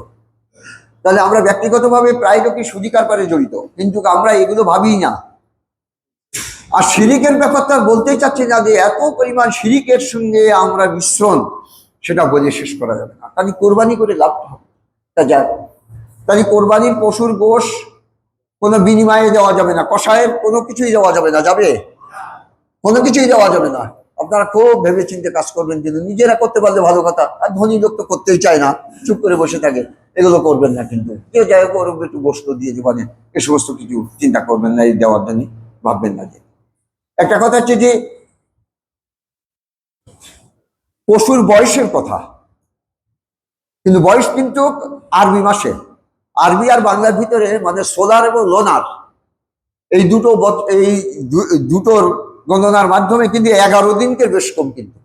তাহলে আমরা ব্যক্তিগতভাবে প্রায় লোকই সুদি কারবারে জড়িত, কিন্তু আমরা এগুলো ভাবি না। আর শিরিকের ব্যাপারটা বলতেই চাচ্ছি না, যে এত পরিমাণ শিরিকের সঙ্গে আমরা মিশ্রণ, সেটা বলে শেষ করা যাবে না। তাহলে কোরবানি করে লাভ হবে তা যাক। তাহলে কোরবানির পশুর গোশ কোনো বিনিময়ে দেওয়া যাবে না, কষায়ের কোনো কিছুই দেওয়া যাবে না, যাবে? কোনো কিছুই দেওয়া যাবে না। আপনারা খুব ভেবে চিন্তে কাজ করবেন, কিন্তু নিজেরা করতে পারলে ভালো কথা। আর ধনী লোক তো করতেই চায় না, চুপ করে বসে থাকে, এগুলো করবেন না। কিন্তু কেউ যাই হোক একটু গোস্ত দিয়ে দিবেন, এ সমস্ত কিছু চিন্তা করবেন না, এই দেওয়ার জন্য ভাববেন না। যে একটা কথা হচ্ছে যে পশুর বয়সের কথা, কিন্তু বয়স কিন্তু আরবি মাসে, আরবি আর বাংলার ভিতরে মানে সোলার এবং লোনার, এই দুটোর গণনার মাধ্যমে কিন্তু 11 দিনকে বেশ কম, কিন্তু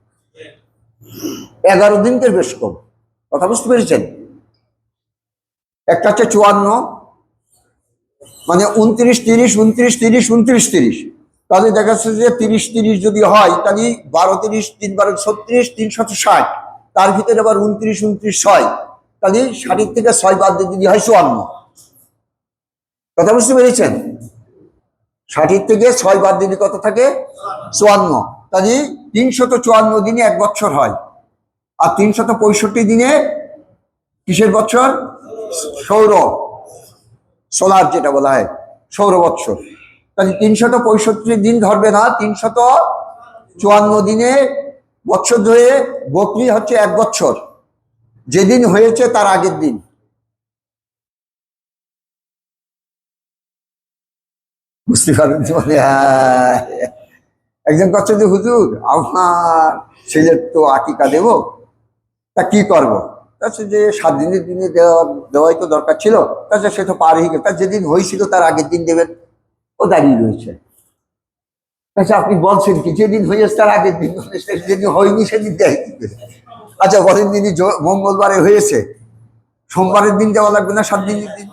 11 দিনকে বেশ কম। কথা বুঝতে পেরেছেন? একটা হচ্ছে 54, মানে 29, 30, 29, 30, 29, 30। তাহলে দেখা যাচ্ছে যে 30, 30 যদি হয়, তাহলে 12, 30, 3 12, 36, 360। তার ভিতরে আবার 29, 29, 6, তাহলে 60 থেকে 6 বাদ দিয়ে যদি হয় 54। কথা বুঝতে পেরেছেন? 60 থেকে 6 বাদ দিলে কত থাকে? 54। তাহলে 354 দিনে 1 বছর হয়। আর 365 দিনে কিসের বছর? সোলার যেটা বলা হয়, সৌর বৎসর। তাহলে 365 দিন ধরবে না, 354 দিনে বছর ধরে। বকরি হচ্ছে 1 বছর, যেদিন হয়েছে তার আগের দিন। বুঝতে পারবেন? মানে একজন করছে যে হুজুর আমার ছেলের তো আকিকা দেব, তা কি করবো? তাছে যে 7 দিনের দিনে দেওয়াই তো দরকার ছিল। তাছে সে তো পার হয়ে গেল, তার যেদিন হয়েছিল তার আগের দিন দেবেন, ও দাঁড়িয়ে রয়েছে। আচ্ছা, আপনি বলছেন কি যেদিন হয়েছে তার আগের দিন, যেদিন হয়নি সেদিন দেয়? আচ্ছা বলেন, দিনই মঙ্গলবারে হয়েছে, সোমবারের দিন দেওয়া লাগবে না? 7 দিনের দিন।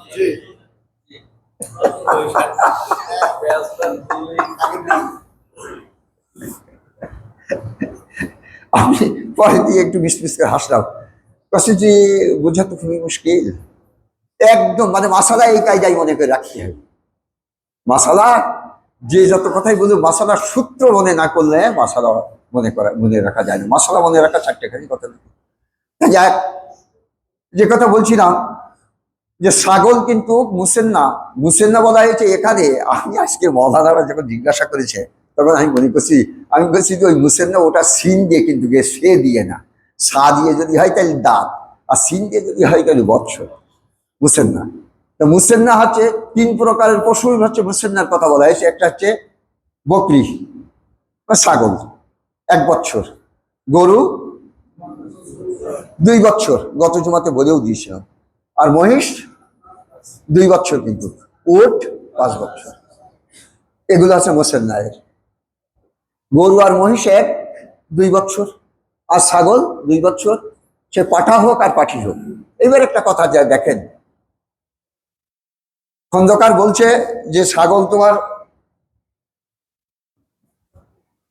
আমি পরে দিয়ে একটু মিসমিস করে হাসলাম, কাছে যে বোঝা তো খুবই মুশকিল। একদম মানে মাসালা এই কায়দায় মনে করে রাখতে হবে। মাসালা যে যত কথাই বলুক, মাসালার সূত্র মনে না করলে মাসালা মনে রাখা যায় না। মাসালা মনে রাখা 4টেখানি কথা। যাক, যে কথা বলছিলাম যে ছাগল কিন্তু মুসেন্না, মুসেন্না বলা হয়েছে এখানে। আমি আজকে মৌলানারা যখন জিজ্ঞাসা করেছে, তখন আমি বলছি যে ওই মুসেন্না ওটা সিন দিয়ে কিন্তু, সে দিয়ে না, সা দিয়ে যদি হয় তাহলে দাঁত, আর সিন দিয়ে যদি হয় তাহলে বৎসর। মুসেন্না তো মুসেন্না হচ্ছে 3 প্রকারের পশু হচ্ছে মুসেন্নার কথা বলা হয়েছে। একটা হচ্ছে বকরি বা ছাগল 1 বছর, গরু 2 বছর, গত জুমাতে বলেও দিয়েছিলাম, আর মহিষ 2 বছর, কিন্তু উট 5 বছর। এগুলো আছে মুসেন্নায়ের। গরু আর মহিষ 2 বছর, আর ছাগল 2 বছর, সে পাঠা হোক আর পাঠি হোক। এবার একটা কথা যা দেখেন, খন্দকার বলছে যে ছাগল তোমার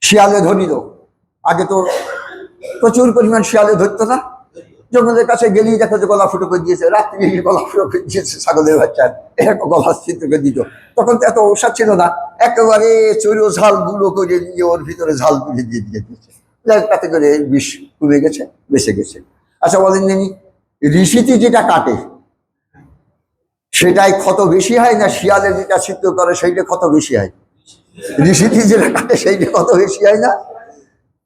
শিয়ালে ধরিল। আগে তো প্রচুর পরিমাণ শিয়ালে ধরতো না, জঙ্গলের কাছে গেলেই দেখো যে গলা ফুটো করে দিয়েছে, রাত্রি গিয়ে গলা ফুটো করে দিয়েছে ছাগলের বাচ্চার, এরকম গলা চিত্র করে দিত। তখন তো এত ঔষধ ছিল না, একেবারে চৈরো ঝাল গুঁড়ো করে দিয়ে ওর ভিতরে ঝাল তুলে দিয়ে দিয়েছে, তাতে করে বিষ কমে গেছে, বেঁচে গেছে। আচ্ছা বলেন জানি, ঋষিটি যেটা কাটে সেটাই ক্ষত বেশি হয়, না শিয়ালে যেটা সিদ্ধ করে সেইটা ক্ষত বেশি হয়? ঋষিটি যেটা কাটে সেইটা কত বেশি হয় না?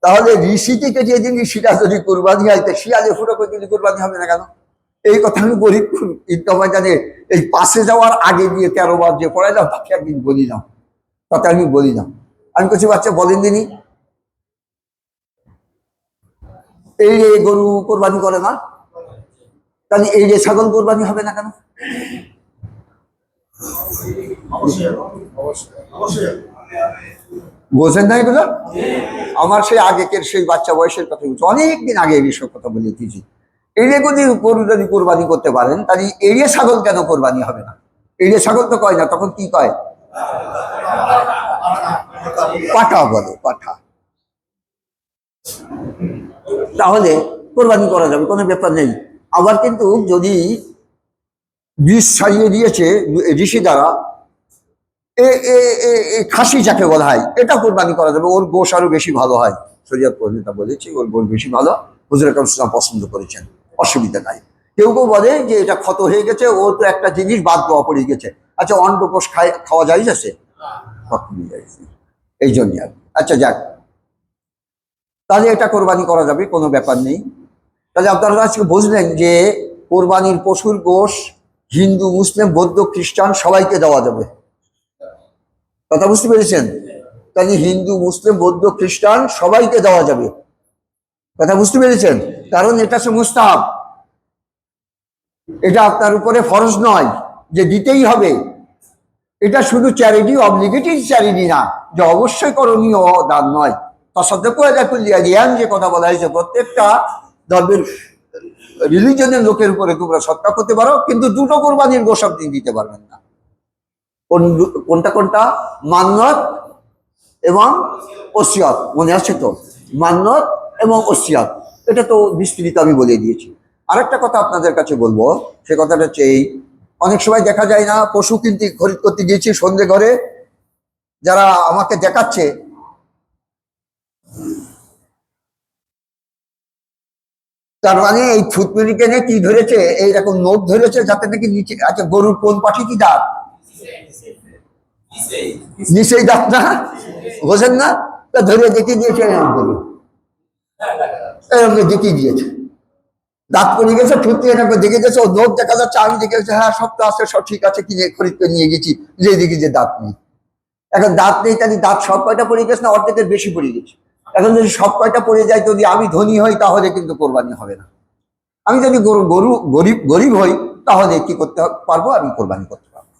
তাহলে ঋষিটিকে যেদিন ঋষিটা যদি কোরবানি হয়, শিয়ালে ফুটো করে দিলে কোরবানি হবে না কেন? এই কথা আমি গরিব জানে এই পাশে যাওয়ার আগে দিয়ে 13 বার যে পড়াইলাম, তাকে একদিন বলিলাম তাতে আমি বলি না। আমি কিছু বাচ্চা বলেন দিনই, এই যে গরু কোরবানি করে না, তাহলে এই যে ছাগল কোরবানি হবে না কেন? বোঝেন না এগুলো? আমার সেই আগেকের সেই বাচ্চা বয়সের কথা বলছি, অনেকদিন আগে এইসব কথা বলে দিয়েছি। এড়িয়ে গরু যদি কোরবানি করতে পারেন, তাহলে এড়িয়ে ছাগল কেন কোরবানি হবে না? এড়িয়ে ছাগল তো কয় না, তখন কি কয়? পাঠা বলে, পাঠা। তাহলে কোরবানি করা যাবে, কোনো ব্যাপার নেই। আবার কিন্তু যদি বিষ ছাড়িয়ে দিয়েছে ঋষি দ্বারা, খাসি যাকে বলা হয়, এটা কোরবানি করা যাবে, ওর গোশ আরো বেশি ভালো হয়। শরীয়ত পণ্ডিতা বলেছে ওর গোশ বেশি ভালো, হুজুর আকরাম সাল্লাল্লাহু আলাইহি ওয়াসাল্লাম পছন্দ করেছেন, অসুবিধা নাই। কেউ কেউ বলে যে এটা ক্ষত হয়ে গেছে, ও তো একটা জিনিস বাদ দেওয়া পড়ে গেছে। আচ্ছা, অন্ডকোষ খাওয়া যায় আছে? কখনই যাইছে, এই জন্য আর কি। আচ্ছা যাক, তাহলে এটা কোরবানি করা যাবে, কোনো ব্যাপার নেই। তাহলে আপনারা আজকে বুঝলেন যে কোরবানির পশুর গোশ হিন্দু, মুসলিম, বৌদ্ধ, খ্রিস্টান সবাইকে দেওয়া যাবে। কথা বুঝতে পেরেছেন? তাহলে হিন্দু, মুসলিম, বৌদ্ধ, খ্রিস্টান সবাইকে দেওয়া যাবে। কথা বুঝতে পেরেছেন? কারণ এটা হচ্ছে মুস্তাহাব, এটা আপনার উপরে ফরজ নয় যে দিতেই হবে। এটা শুধু চ্যারিটি, অবলিগেটেড চ্যারিটি না, যে অবশ্যই করণীয় দান নয়। জ্ঞান যে কথা বলা হয়েছে, প্রত্যেকটা ধর্মের রিলিজনের লোকের উপরে তোমরা সৎকার করতে পারো, কিন্তু দুটো কোরবানির গোশ আপনি দিতে পারবেন না। কোনটা কোনটা? মান্নত এবং ওসিয়ত, মনে আছে তো? মান্নত এবং ওসিয়ত, এটা তো বিস্তৃত আমি বলে দিয়েছি। আরেকটা কথা আপনাদের কাছে বলবো, সে কথাটা হচ্ছে এই, অনেক সময় দেখা যায় না, পশু কিনতে খরিদ করতে গিয়েছি সন্ধে ঘরে, যারা আমাকে দেখাচ্ছে তার মানে এই থুতমিকে কি ধরেছে, এইরকম নোট ধরেছে যাতে নাকি নিচে। আচ্ছা, গরুর কোন পাখি কি দাঁত? নিচেই দাঁত না, বোঝেন না? তা ধরে দেখিয়ে দিয়েছে, গরু এরকম দেখিয়ে দিয়েছে, দাঁত পড়ে গেছে, থুতমি এরকম দেখে গেছে, ও নোট দেখা যাচ্ছে, আমি দেখে গেছি, হ্যাঁ সব তো আছে, সব ঠিক আছে, কিনে খরিদ করে নিয়ে গেছি, যে দেখি যে দাঁত নেই। এখন দাঁত নেই, তাহলে দাঁত সব কয়টা পড়ে গেছে না অর্ধেকের বেশি পড়ে গেছে? এখন যদি সব কয়টা পড়ে যায়, যদি আমি ধনী হই তাহলে কিন্তু কোরবানি হবে না। আমি যদি গরিব হই, তাহলে কি করতে পারবো? আমি কোরবানি করতে পারবো।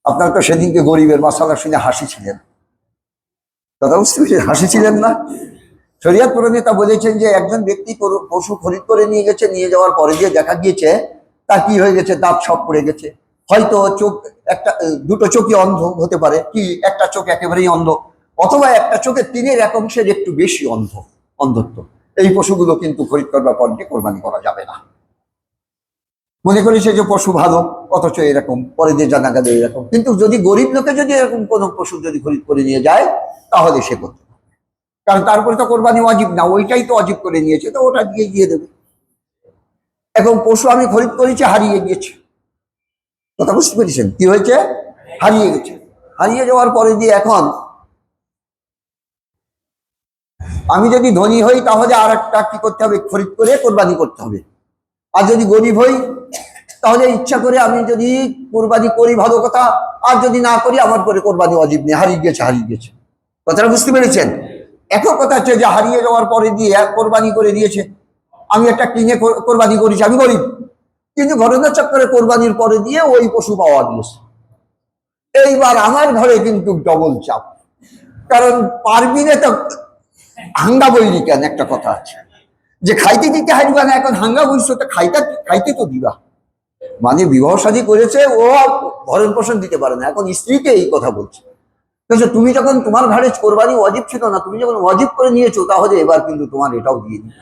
আপনার তো সেদিনকে গরিবের মশালা শুনে হাসিছিলেন, কথা বুঝতে পেরেছেন? হাসিছিলেন না? শরিয়ত প্রণেতা বলেছেন যে একজন ব্যক্তি পশু খরিদ করে নিয়ে গেছে, নিয়ে যাওয়ার পরে দিয়ে দেখা গিয়েছে তার কি হয়ে গেছে, দাঁত সব পড়ে গেছে। হয়তো চোখ, একটা দুটো চোখই অন্ধ হতে পারে, কি একটা চোখ একেবারেই অন্ধ, অথবা একটা চোখের 1/3 একটু বেশি অন্ধত্ব। এই পশুগুলো কিন্তু খরিদ করবার পর দিয়ে কোরবানি করা যাবে না। মনে করেছে যে পশু ভালো, অথচ এরকম পরে দিয়ে জানা গেল এরকম। কিন্তু যদি গরিব লোকে যদি এরকম কোনো পশু যদি খরিদ করে নিয়ে যায়, তাহলে সে করতে, কারণ তারপরে তো কোরবানি ওয়াজিব না, ওইটাই তো ওয়াজিব করে নিয়েছে, তো ওটা দিয়ে দেবে। এখন পশু আমি খরিদ করেছি, হারিয়ে গিয়েছে, কথা বুঝতে পেরেছেন? কি হয়েছে? হারিয়ে গেছে। হারিয়ে যাওয়ার পরে দিয়ে এখন আমি যদি ধনী হই, তাহলে আর একটা কি করতে হবে? খরিদ করে কোরবানি করতে হবে। আর যদি গরিব হই, তাহলে ইচ্ছা করে আমি যদি কোরবানি করি, ভালো কথা, আর যদি না করি, আমার পরে কোরবানি ওয়াজিব নেই, হারিয়ে গেছে। কথাটা বুঝতে পেরেছেন? একই কথা হচ্ছে যে হারিয়ে যাওয়ার পরে দিয়ে কোরবানি করে দিয়েছে, আমি একটা কিনে কোরবানি করেছি, আমি গরিব, কিন্তু ঘটনা চক্করে কোরবানির পরে দিয়ে ওই পশু পাওয়া গিয়েছে। এইবার আমার ঘরে কিন্তু ডবল চাপ, কারণ পারবি না তো হাঙ্গা বইনি কেন? একটা কথা আছে যে খাইতে দিতে হারিবা না, এখন হাঙ্গা বইছো তো খাইতে তো দিবা। মানে বিবাহ শাদী করেছে, ও ভরণ পোষণ দিতে পারে না, এখন স্ত্রীকে এই কথা বলছে। তুমি যখন তোমার ঘরে কোরবানি ওয়াজিব ছিল না, তুমি যখন ওয়াজিব করে নিয়েছো, তাহলে এবার কিন্তু তোমার এটাও দিয়ে দিই।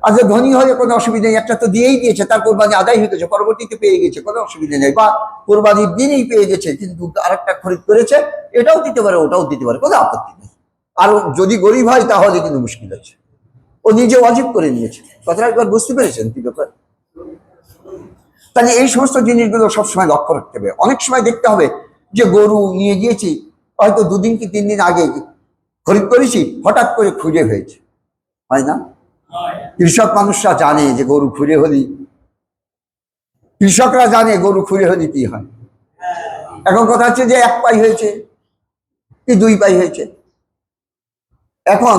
আজ ধনী হয়ে কোনো অসুবিধা নেই, একটা তো দিয়েই দিয়েছে, তার কোরবানি আদায় হয়ে গেছে, পরবর্তীতে পেয়ে গেছে, কোনো অসুবিধা নেই। বা কোরবানির দিনেই পেয়ে গেছে, কিন্তু আরেকটা খরিদ করেছে, এটাও দিতে পারে, ওটাও দিতে পারে, কোনো আপত্তি নেই। আর যদি গরিব হয়, তাহলে কিন্তু মুশকিল আছে, ও নিজে ওয়াজিব করে নিয়েছে। কথাটা একবার বুঝতে পেরেছেন কি ব্যাপার? তাহলে এই সমস্ত জিনিসগুলো সবসময় লক্ষ্য রাখতে হবে। অনেক সময় দেখতে হবে যে গরু নিয়ে গিয়েছি, হয়তো 2 দিন কি 3 দিন আগে খরিদ করেছি, হঠাৎ করে খুঁজে হয়েছে, হয় না? কৃষক মানুষরা জানে যে গরু খুঁড়ে হলি, কৃষকরা জানে গরু খুঁড়ে হলি কি হয়। এখন কথা হচ্ছে যে 1 পাই হয়েছে কি 2 পাই হয়েছে। এখন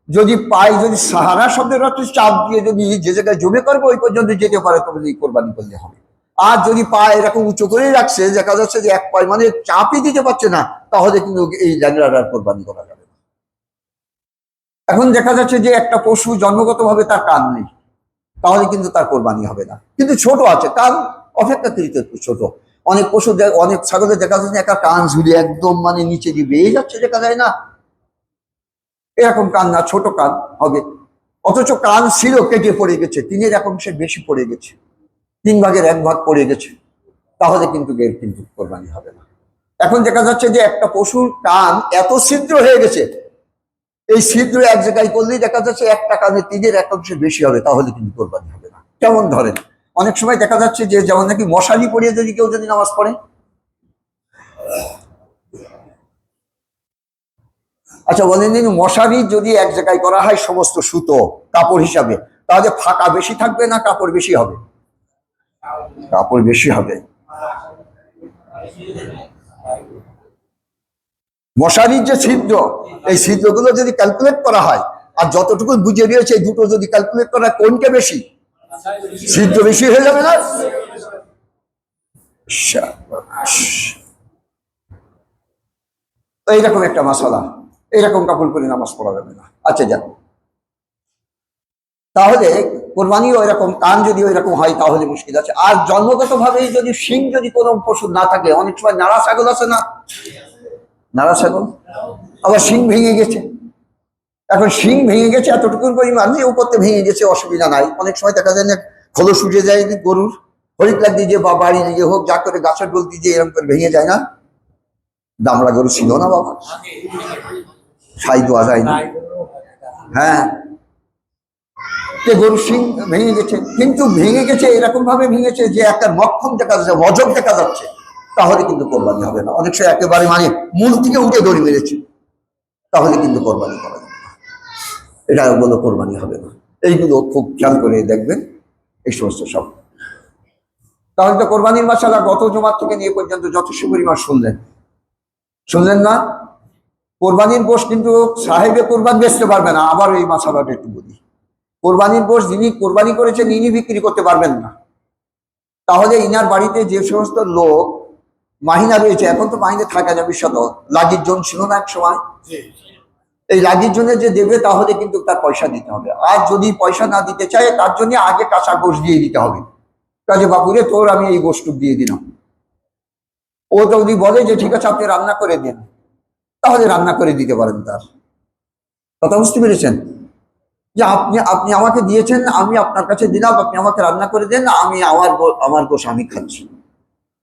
যদি পাই, যদি সাহারা শব্দের অর্থে চাপ দিয়ে যদি যে জায়গায় জমে করবে ওই পর্যন্ত যেতে পারে, তবে এই কোরবানি করলে হবে। আর যদি পায় এরকম উঁচু করেই রাখছে, দেখা যাচ্ছে যে 1 পাই মানে চাপই দিতে পারছে না, তাহলে কিন্তু এই ল্যাংড়ার আর কোরবানি করা যাবে না। এখন দেখা যাচ্ছে যে একটা পশু জন্মগতভাবে তার কান নেই, তাহলে কিন্তু তার কোরবানি হবে না। কিন্তু ছোট আছে, কান অপেক্ষাকৃত একটু ছোট। অনেক পশু, অনেক ছাগলের দেখা যাচ্ছে একটা কান ঝুলে একদম মানে নিচে দিয়ে বেয়ে যাচ্ছে, দেখা যায় না, এরকম কান না, ছোট কান হবে। অথচ কান ছিল, কেটে পড়ে গেছে, 3-এর 1 বেশি পড়ে গেছে, 3 ভাগের 1 ভাগ পড়ে গেছে, তাহলে কিন্তু এর কিন্তু কোরবানি হবে না। এখন দেখা যাচ্ছে যে একটা পশুর কান এত ছিদ্র হয়ে গেছে, এই ছিদ্র এক জায়গায় করলেই দেখা যাচ্ছে একটা কানে 3-এর 1 বেশি হবে, তাহলে কিন্তু কোরবানি হবে না। কেমন ধরেন, অনেক সময় দেখা যাচ্ছে যে যেমন নাকি মশারি পরিয়ে যদি কেউ যদি নামাজ পড়ে, আচ্ছা বলেন দিন, মশারি যদি এক জায়গায় করা হয় সমস্ত সুতো কাপড় হিসাবে, তাহলে ফাঁকা বেশি থাকবে না কাপড় বেশি হবে? কাপড় বেশি হবে। মশারির যে ছিদ্র, এই ছিদ্রগুলো যদি ক্যালকুলেট করা হয়, আর যতটুকু বুঝে দিয়েছে এই দুটো যদি ক্যালকুলেট করা হয়, কোনটা বেশি? ছিদ্র বেশি হয়ে যাবে না? এইরকম একটা মশালা, এইরকম কাপড় পরে নামাজ পড়া যাবে না। আচ্ছা যান, তাহলে কোরবানিও এরকম, কান যদি ওই রকম হয় তাহলে মুশকিল আছে। আর জন্মগত ভাবেই যদি শিং যদি কোনো পশু না থাকে, অনেক সময় নাড়া ছাগল আছে না, নাড়া ছাগল আবার শিং ভেঙে গেছে। এখন শিং ভেঙে গেছে এতটুকুর পরিমাণ যে উপরতে ভেঙে গেছে, অসুবিধা নাই। অনেক সময় দেখা যায় না খোলস উঠে যায় গরুর, হরিক লাগ দিয়ে বা বাড়ি দিয়ে হোক, যা করে গাছের ডোল দিয়ে এরকম করে ভেঙে যায় না। দামড়া গরু ছিল না বাবা, ছাই দেওয়া যায় না। হ্যাঁ, গরু শিং ভেঙে গেছে, কিন্তু ভেঙে গেছে এরকম ভাবে ভেঙেছে যে একটা মক্ষম দেখা যাচ্ছে, মজক দেখা যাচ্ছে, তাহলে কিন্তু কোরবানি হবে না। অনেক সময় একেবারে মানে মূল থেকে উঠে দড়ি মেরেছে, তাহলে কিন্তু কোরবানি করা যাবে না, এটা বলে কোরবানি হবে না। এইগুলো খুব খেয়াল করে দেখবেন এই সমস্ত সব। তাহলে তো কোরবানির মাসালা গত জমার থেকে নিয়ে পর্যন্ত যথেষ্ট পরিমাণ শুনলেন না? কোরবানির গোশ কিন্তু সাহেবে কোরবান বেচতে পারবে না। আবার এই মাসালাটা একটু বলি, কোরবানির গোশ যিনি কোরবানি করেছেন ইনি বিক্রি করতে পারবেন না। তাহলে ইনার বাড়িতে যে সমস্ত লোক মাহিনা রয়েছে, এখন তো মাহিনে থাকা যাবে, শত লাগির জন ছিল না এক সময়, এই লাগির জন্য যে দেবে তাহলে কিন্তু তার পয়সা দিতে হবে। আর যদি পয়সা না দিতে চায়, তার জন্য আগে কাঁচা গোশ দিয়ে দিতে হবে, কাজে বাপুরে তোর আমি এই গোশটুক দিয়ে দিলাম। ও যদি বলে যে ঠিক আছে আপনি রান্না করে দিন, তাহলে রান্না করে দিতে পারেন। তার কথা বুঝতে পেরেছেন? যে আপনি আপনি আমাকে দিয়েছেন, আমি আপনার কাছে দিলাম, আপনি আমাকে রান্না করে দেন, আমি আমার গোশ আমি খাচ্ছি।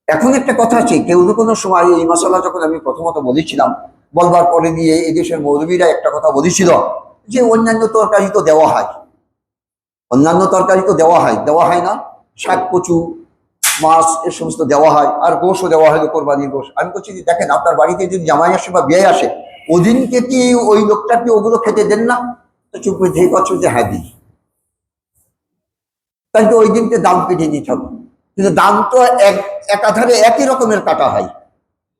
এখন একটা কথা আছে, কেউ কোনো সময় এই মশলা যখন আমি প্রথমত বলেছিলাম, বলবার পরে দিয়ে এই দেশের মৌলবীরা একটা কথা বলেছিল যে অন্যান্য তরকারি তো দেওয়া হয়, অন্যান্য তরকারি তো দেওয়া হয় না, শাক কচু মাছ এ সমস্ত দেওয়া হয়, আর গোশও দেওয়া হয় কোরবানির গোশ। আমি বলছি যে দেখেন, আপনার বাড়িতে যদি জামাই আসে বা বিয়ে আসে, ওদিনকে কি ওই লোকটাকে ওগুলো খেতে দেন না? তো চুপ করে ধেয়ে পাচ্ছ যে হ্যাঁ দিই, তাই তো ওই দিনকে দাম কেটে নিতে হবে। কিন্তু দাম তো একাধারে একই রকমের কাটা হয়।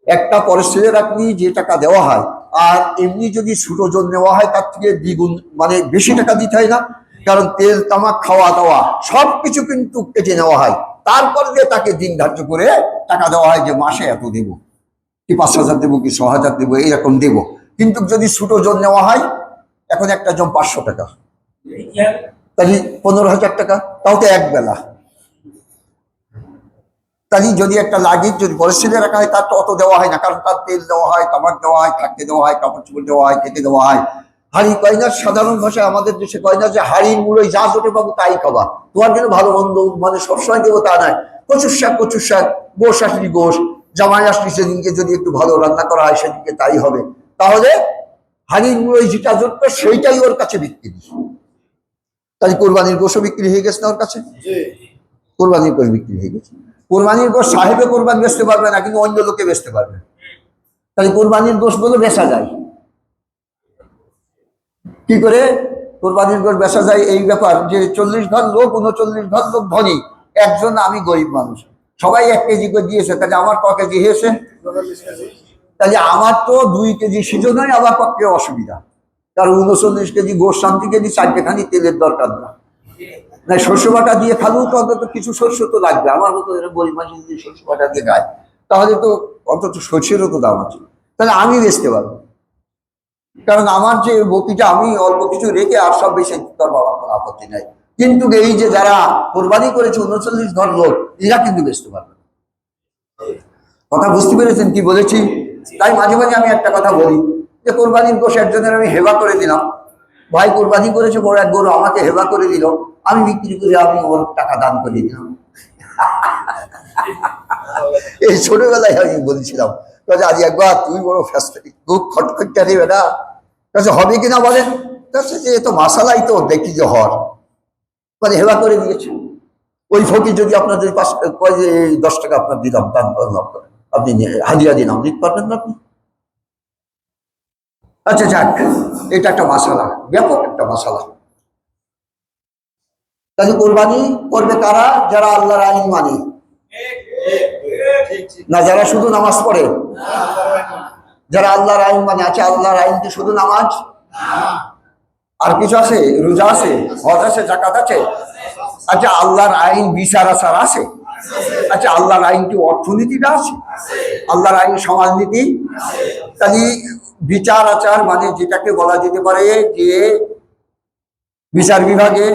একটা পরিস্থিতির আপনি যে টাকা দেওয়া হয়, আর এমনি যদি ছোট ওজন নেওয়া হয় তার থেকে দ্বিগুণ মানে বেশি টাকা দিতে হয় না? কারণ তেল তামাক খাওয়া দাওয়া সবকিছু কিন্তু কেটে নেওয়া হয়, তারপরে দিয়ে তাকে দিন ধার্য করে টাকা দেওয়া হয় যে মাসে এত দেবো, কি 5,000 দেবো, কি 6,000 দেবো, এইরকম দেবো। কিন্তু যদি ছোট ওজন নেওয়া হয়, এখন একটা জন 500 টাকা, তাহলে 15,000 টাকা, তাও তো এক বেলা। তাই যদি একটা লাগেজ যদি পরিস্থিতি রাখা হয়, তার তো অত দেওয়া হয় না, কারণ তার তেল দেওয়া হয়, তামাক দেওয়া হয়, থাকতে দেওয়া হয়, কাপড় চোপড় দেওয়া হয়, খেতে দেওয়া হয়। হাড়ি কয়নার সাধারণ ভাষায় আমাদের দেশে কয়না যে হাড়ির মূলই যা জোটে পাবো তাই খাবা, তোমার জন্য ভালো মন্দ মানে সবসময় দেবো তা নয়। কচুর শাক, গোশ আসলি গোশ, জামাই আসলি সেদিনকে যদি একটু ভালো রান্না করা হয় সেদিনকে তাই হবে। তাহলে হাড়ির মূলই যেটা জোটবে সেইটাই ওর কাছে বিক্রি। তাই কোরবানির গোশও বিক্রি হয়ে গেছে না ওর কাছে, কোরবানির গোশ বিক্রি হয়ে গেছে। কোরবানির গোশ সাহেবে কোরবানি বেচতে পারবে না, কিন্তু অন্য লোকে বেচতে পারবে। তাহলে কোরবানির গোশ গুলো বেচা যায় কি করে? কোরবানির গোশ বেচা যায় এই ব্যাপার যে 40 ভাগ লোক, 39 ভাগ লোক ধনী, একজন আমি গরিব মানুষ। সবাই 1 কেজি করে দিয়েছে, তাহলে আমার ক কেজি হয়েছে? তাহলে আমার তো 2 কেজি সিজনাই আমার পক্ষে অসুবিধা, কারণ 39 কেজি গোশ শান্তি কেজি 4টেখানি তেলের দরকার না। না শস্য বাটা দিয়ে খালেও তো অন্তত কিছু শস্য তো লাগবে। আমার মতো গরিব মানুষ যদি শস্য বাটা দিয়ে খায় তাহলে তো অন্তত শস্যেরও তো দাম আছে, তাহলে আমি বেচতে পারবো। কারণ আমার যে বকিটা আমি অল্প কিছু রেখে আর সব বেশি তার বাবার কোনো আপত্তি নাই। কিন্তু এই যে যারা কোরবানি করেছে 39 ঘর লোক, এরা কিন্তু বেচতে পারবে না। কথা বুঝতে পেরেছেন কি বলেছি? তাই মাঝে মাঝে আমি একটা কথা বলি যে কোরবানির গোশ একজনের আমি হেবা করে দিলাম, ভাই কোরবানি করেছে বড় এক গরু, আমাকে হেবা করে দিল, আমি বিক্রি করে আমি ওর টাকা দান করে দিলাম। এই ছোটবেলায় আমি বলছিলাম, আজ একবার তুমি বড় ফ্যাস্টারি খুব খটখটটা দেবে না, হবে কিনা বলেন? যে এ তো মাসালাই তো দেখি যে হর মানে হেবা করে দিয়েছে। ওই ফকির যদি আপনার যদি 10 টাকা আপনার দিলাম দান করলাম, আপনি হাজিরা দিলাম, দিতে পারবেন না আপনি? আচ্ছা যাক, এটা একটা মাসালা, ব্যাপক একটা মাসালা। তাহলে কোরবানি করবে কারা? যারা আল্লাহর আইন মানে, না যারা শুধু নামাজ পড়ে? যারা আল্লাহর আইন মানে। আছে আল্লাহর আইন কি শুধু নামাজ? আর কিছু আছে? রোজা আছে, হজ আছে, যাকাত আছে? আচ্ছা আল্লাহর আইন বিচার আচার আছে? আচ্ছা আল্লাহর আইন কি অর্থনীতিটা আছে? আল্লাহর আইন সমাজনীতি? তাহলে বিচার আচার মানে যেটাকে বলা যেতে পারে যে বিচার বিভাগে,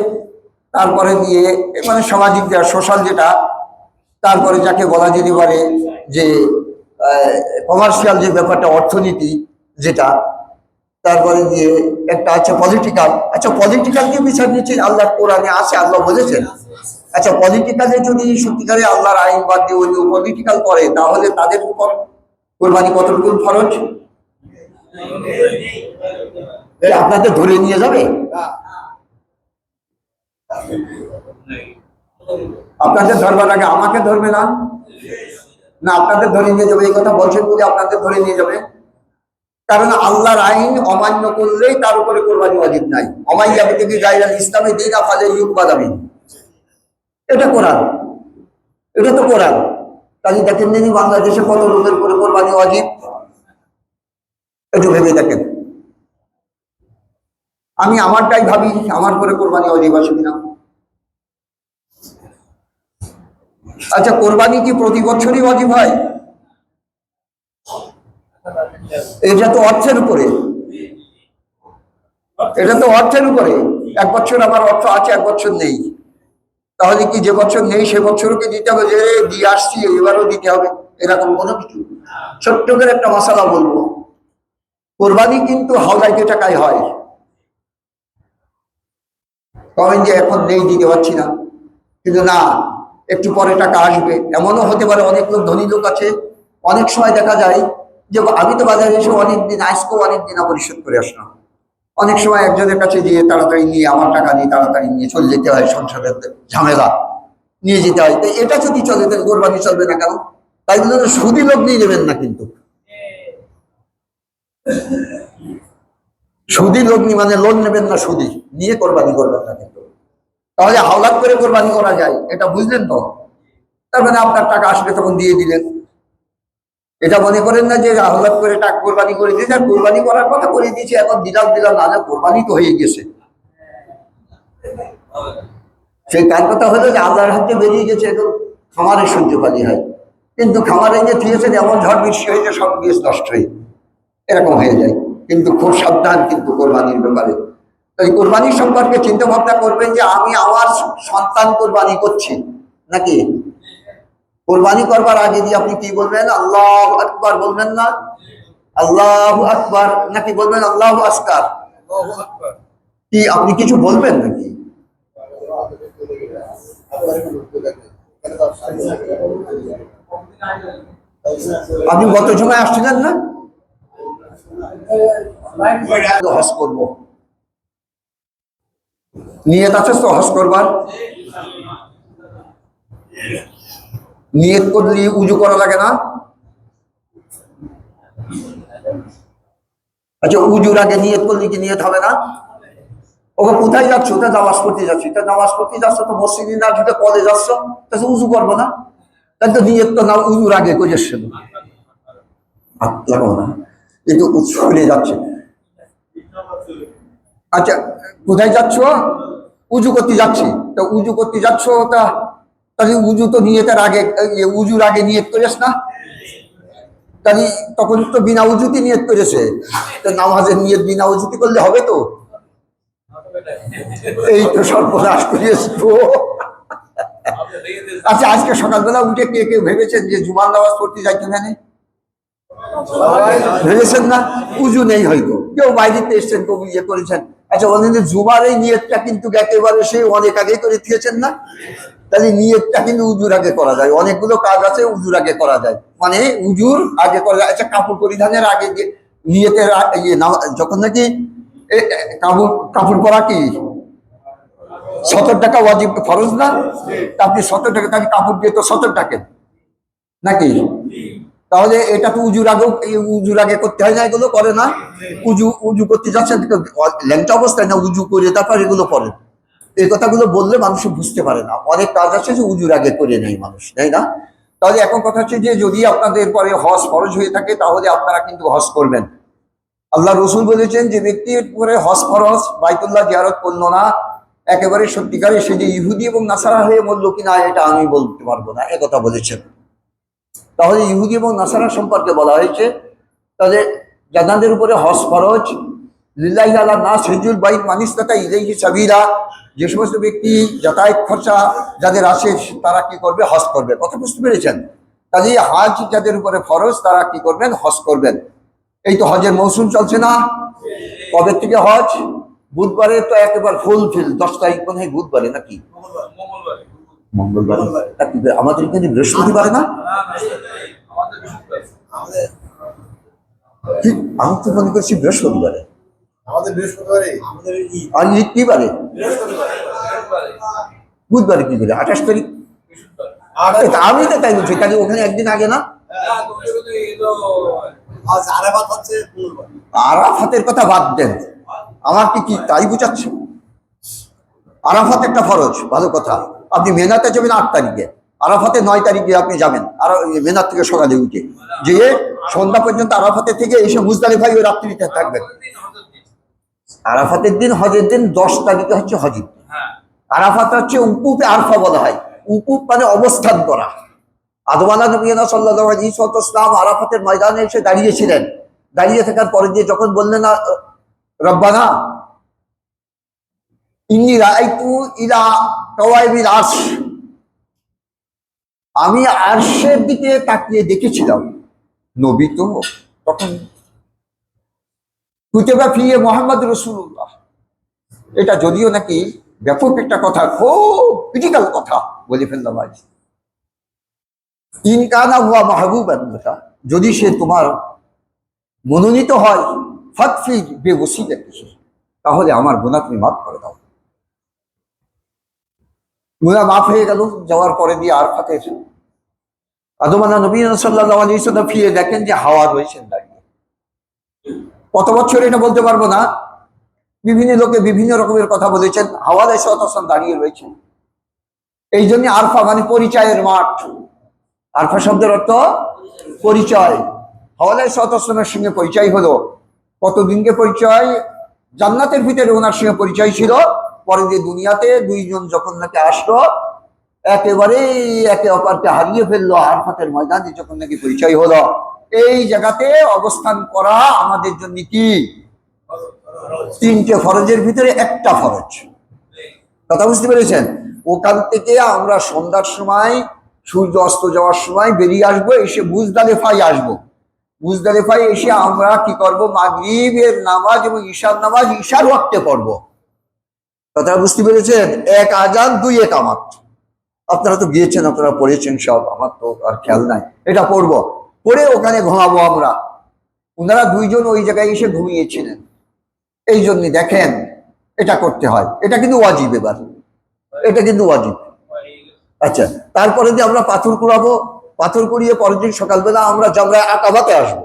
তারপরে দিয়ে মানে সামাজিক সোশ্যাল যেটা, তারপরে যাকে বলা যেতে পারে যে কমার্শিয়াল যে ব্যাপারটা অর্থনীতি যেটা, তারপরে দিয়ে একটা আছে পলিটিক্যাল। আচ্ছা পলিটিক্যাল কি বিচার নিচ্ছে আল্লাহ কোরআনে আছে, আল্লাহ বলেছেন। আচ্ছা পলিটিক্যালে যদি সত্যিকারে আল্লাহর আইন বাদ দিয়ে ওই পলিটিক্যাল করে, তাহলে তাদের উপর কোরবানি কতটুকু ফরজ? আপনাদের ধরে নিয়ে যাবে? আপনাদের ধরবার আগে আমাকে ধরবে না? না আপনাদের ধরে নিয়ে যাবে এই কথা বলছেন বলে আপনাদের ধরে নিয়ে যাবে? কারণ আল্লাহর আইন অমান্য করলেই তার উপরে কোরবানি ওয়াজিব নাই। অমাইয়া থেকে গায়রাল ইসলামে দিনা ফালে ইউকবাদামি, এটা কোরআন, এটা তো কোরআন। তাহলে দেখেন নি বাংলাদেশে কত লোকের উপরে কোরবানি ওয়াজিব, একটু ভেবে দেখেন। আমি আমারটাই ভাবি, আমার করে কোরবানি ওয়াজিব আছে কিনা। আচ্ছা কোরবানি কি প্রতি বছরই ওয়াজিব হয়? এটা তো অর্থের উপরে, এটা তো অর্থের উপরে। 1 বছর আমার অর্থ আছে, 1 বছর নেই, তাহলে কি যে বছর নেই সে বছরকে দিতে হবে? যে দিয়ে আসছি এবারও দিতে হবে, এরকম কোনো কিছু? ছোট্ট করে একটা মশালা বলবো, কোরবানি কিন্তু হাওলাইতে টাকায় হয়। কমেন যে এখন নেই দিতে পারছি না, কিন্তু না একটু পরে টাকা আসবে। এমনও হতে পারে অনেক লোক ধনী লোক আছে, অনেক সময় দেখা যায় যে আমি তো বাজারে এসে অনেকদিন আজকেও অনেকদিন পরিশোধ করে আসলাম, অনেক সময় একজনের কাছে গিয়ে তাড়াতাড়ি নিয়ে আমার টাকা নিয়ে তাড়াতাড়ি নিয়ে চলে যেতে হয়, সংসারের ঝামেলা নিয়ে যেতে হয়। তো এটা যদি চলে তাহলে কোরবানি চলবে না কেন? তাই বলে সুদী লোক নিয়ে নেবেন না, কিন্তু সুদী লোক মানে লোন নেবেন না, সুদী নিয়ে কোরবানি করবেন না কিন্তু। তাহলে হাওলাত করে কোরবানি করা যায়, এটা বুঝলেন তো? তার মানে আপনার টাকা আসলে তখন দিয়ে দিলেন। এটা মনে করেন না যে হাওলাত করে টাকা কোরবানি করে দিয়েছে, আর কোরবানি করার কথা করে দিয়েছে, এখন দিলাম দিলাম না, কোরবানি তো হয়ে গেছে। সেই তার কথা হলো যে আল্লাহর হাতে বেরিয়ে গেছে, এখন খামারে সহ্য পালি হয়, কিন্তু খামারে যে দিয়েছেন এমন ঝড় বৃষ্টি হয়েছে সব বীজ নষ্ট হয়ে এরকম হয়ে যায়। কিন্তু খুব সাবধান কিন্তু কোরবানির ব্যাপারে। তাই কোরবানির সম্পর্কে চিন্তা ভাবনা করবেন যে আমি আমার সন্তান কোরবানি করছি নাকি। কোরবানি করবার আগে দিয়ে আপনি কি বলবেন? আল্লাহু আকবার বলবেন না? আল্লাহু আকবার নাকি বলবেন আল্লাহু আসকার? কি আপনি কিছু বলবেন নাকি? আপনি গত সময় আসছিলেন না? হজ করবো, নিয়ত আছে তো হজ করবার? নিয়ত করলে উজু করা লাগে না? আচ্ছা উজুর আগে নিয়ত করলে কি নিয়ত হবে না? ওকে কোথায় যাচ্ছ? ওটা নামাজ পড়তে যাচ্ছি। তা নামাজ পড়তে যাচ্ছ তো মসজিদে না ঢুকে কলে যাচ্ছ, তাহলে উজু করবো না? তাই তো নিয়ত তো না উজুর আগে করে এসছেন, হাত লাগাও না, কিন্তু উৎসলে যাচ্ছে। আচ্ছা, কোথায় যাচ্ছ? উজু করতে যাচ্ছি। তা উজু করতে যাচ্ছ, তা তাহলে উজু তো নিয়তের আগে, উজুর আগে নিয়ত করিস না? তাহলে তখন তো বিনা উজুতি নিয়ত করেছে, তো নামাজের নিয়ত বিনা উজুতি করলে হবে তো? এই তো সর্বনাশ করিয়েছ। আচ্ছা, আজকে সকালবেলা উঠে কে কে ভেবেছেন যে জুমার নামাজ পড়তে যাইতে জানে? ভেবেছেন না? উজু নেই হয়তো, কেউ বাইরেতে এসছেন, কেউ ইয়ে করেছেন। আচ্ছা, বলেন জুমার এই নিয়তটা কিন্তু একেবারে সে অনেক আগে করে দিয়েছেন না? তাহলে নিয়তটা কিন্তু উজুর আগে করা যায়, অনেকগুলো কাজ আছে উজুর আগে করা যায়, মানে উজুর আগে করা যায়। আচ্ছা, কাপড় পরিধানের আগে যে নিয়তের ইয়ে যখন নাকি কাপড় কাপড় পরা কি 70 টাকা ওয়াজিব ফরজ না? আপনি 70 টাকা, তাহলে কাপড় দিয়ে তো 70 টাকা নাকি? তাহলে এটা তো উজুর আগেও, উজুর আগে করতে হয় না? এগুলো করে না? উজু উজু করতে যাচ্ছেন ল্যাংটা অবস্থায় না, উজু করে তারপর এগুলো করে। এই কথাগুলো বললে মানুষ বুঝতে পারে না, অনেক কাজ আছে যে উজুর আগে করে নেই মানুষ, তাই না? তাহলে এখন কথা হচ্ছে যে যদি আপনাদের পরে হজ ফরজ হয়ে থাকে তাহলে আপনারা কিন্তু হজ করবেন। আল্লাহ রসুল বলেছেন যে ব্যক্তির পরে হজ ফরজ, বাইতুল্লাহ জিয়ারত করলো না, একেবারে সত্যিকারে সে যে ইহুদি এবং নাসারা হয়ে মরল কিনা এটা আমি বলতে পারবো না, একথা বলেছেন। তাহলে ইহুদি এবং নাসারা সম্পর্কে বলা হয়েছে, তাহলে যাদের উপরে হজ ফরজ, লিল্লাহি আলা নাস হিজুল বাইত মান ইসতাতা ইলাইহি সাবিলা, যে সমস্ত ব্যক্তি যাতায়াত খরচা যাদের আছে তারা কি করবে? হজ করবে। কথা বুঝতে পেরেছেন? তাহলে হাজ যাদের উপরে ফরজ তারা কি করবেন? হজ করবেন। এই তো হজের মৌসুম চলছে না? কবে থেকে হজ? বুধবারে তো একেবারে ফুলফিল, 10 তারিখ মনে হয় বুধবারে নাকি মঙ্গলবারে? আমাদের এখানে বৃহস্পতিবারে না? ঠিক, আমি তো মনে করছি বৃহস্পতিবারে। আর ঈদ কি বারে? বুধবারে কি করে? 28 তারিখ। আমি তো তাই বলছি, কাজে ওখানে একদিন আগে না? আরাফাতের কথা বাদ দেন, আমার কি তাই বুঝাচ্ছে? আরাফাত একটা ফরজ, ভালো কথা। আপনি মেনাতে যাবেন 8 তারিখে, আরাফাতে 9 তারিখে আপনি যাবেন, আর মেনার থেকে সকালে উঠে যে সন্ধ্যা পর্যন্ত আরাফাতে থেকে এসে মুজদালিফায় ওই রাত্রিতে থাকবেন। আরাফাতের দিন, হজের দিন 10 তারিখে হচ্ছে হজের দিন। আরাফাত হচ্ছে উকুফে আরফা বলা হয়, উকুফ মানে অবস্থান করা। আদম আলাইহিস নবী সাল্লাল্লাহু আলাইহি ওয়াসাল্লাম আরাফাতের ময়দানে এসে দাঁড়িয়েছিলেন। দাঁড়িয়ে থাকার পরে দিয়ে যখন বললেন না রব্বানা ইন্নী রাআইতু ইলা কাওয়াইবিল আরশ, আমি আরশের দিকে তাকিয়ে দেখেছিলাম। নবী তো তখন কুতুবা ফিয়ে মুহাম্মদ রাসূলুল্লাহ, এটা যদিও নাকি ব্যাপক একটা কথা, খুব ক্রিটিক্যাল কথা বলে ফেললাম আজ। ইনকানা হুয়া মাহবুবান লাকা, যদি সে তোমার মনোনীত হয়, ফাগফির বিওসিলাতিহি, তাহলে আমার গুনাহ তুমি মাফ করে দাও। গুনাহ মাফ হয়ে গেল। যাওয়ার পরে দিয়ে আরফাতে আদম আলাইহিস নবী সাল্লাল্লাহু আলাইহি ওয়াসাল্লাম ফিরে দেখেন যে হাওয়া রয়েছেন দাঁড়িয়ে। কত বছর এটা বলতে পারবো না, বিভিন্ন লোকে বিভিন্ন রকমের কথা বলেছেন। হাওয়া আলাইহিস সালাম দাঁড়িয়ে রয়েছেন। এই জন্য আরফা মানে পরিচয়ের মাঠ। আরফা শব্দের অর্থ পরিচয়। হাওয়া আলাইহিস সালামের সঙ্গে পরিচয় হলো। কতদিনকে পরিচয়? জান্নাতের ভিতরে ওনার সঙ্গে পরিচয় ছিল। পরে যে দুনিয়াতে দুইজন যখন নাকি আসলো, একেবারে একে অপরকে হারিয়ে ফেললো। আরফাতের ময়দানে যখন নাকি পরিচয় হলো, এই জায়গাতে অবস্থান করা আমাদের জন্য কি? 3টে ফরজের ভিতরে একটা ফরজ। কথা বুঝতে পেরেছেন? ওখান থেকে আমরা সন্ধ্যার সময়, সূর্য অস্ত যাওয়ার সময় বেরিয়ে আসবো, এসে মুজদালিফায় আসবো। মুজদালিফায় এসে আমরা কি করব? মাগরিবের নামাজ এবং ঈশার নামাজ ঈশার ওয়াক্তে পড়বো। কথা বুঝতে পেরেছেন? 1 আযান 2 ইকামত। আপনারা তো গিয়েছেন, আপনারা পড়েছেন সব, আমার তো আর খেয়াল নাই। এটা পড়বো, পড়ে ওখানে ঘুমাবো আমরা। ওনারা দুইজন ওই জায়গায় এসে ঘুমিয়েছিলেন। এই জন্য দেখেন এটা করতে হয়। এটা কিন্তু ওয়াজিব, এবার এটা কিন্তু ওয়াজিব। আচ্ছা, তারপরে যে আমরা পাথর কুড়াবো, পাথর কুড়িয়ে পরের দিন সকালবেলা আমরা জামরায়ে আকাবাতে আসবো।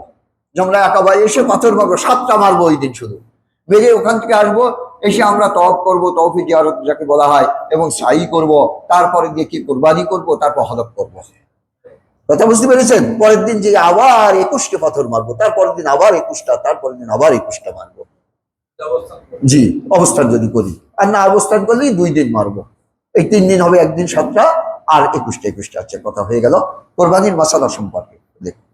জামরায়ে আকাবায় এসে পাথর মারবো, 7টা মারবো ওই দিন শুধু। বেরিয়ে ওখান থেকে আসবো, এসে আমরা তওয়াফ করবো, তওয়াফে জিয়ারত যাকে বলা হয়, এবং সাই করব। তারপরে গিয়ে কি কুরবানি করব, তারপর হলক করব। কথা বুঝতে পেরেছেন? পরের দিন যে আবার 21টা পাথর মারবো, তারপরের দিন আবার 21টা, তারপরের দিন আবার 21টা মারবো। জি, অবস্থান যদি করি, আর না অবস্থান করলেই 2 দিন মারবো। এই 3 দিন হবে, একদিন 7টা আর 21টা। আচ্ছা, কথা হয়ে গেল কোরবানির মাসালা সম্পর্কে। দেখুন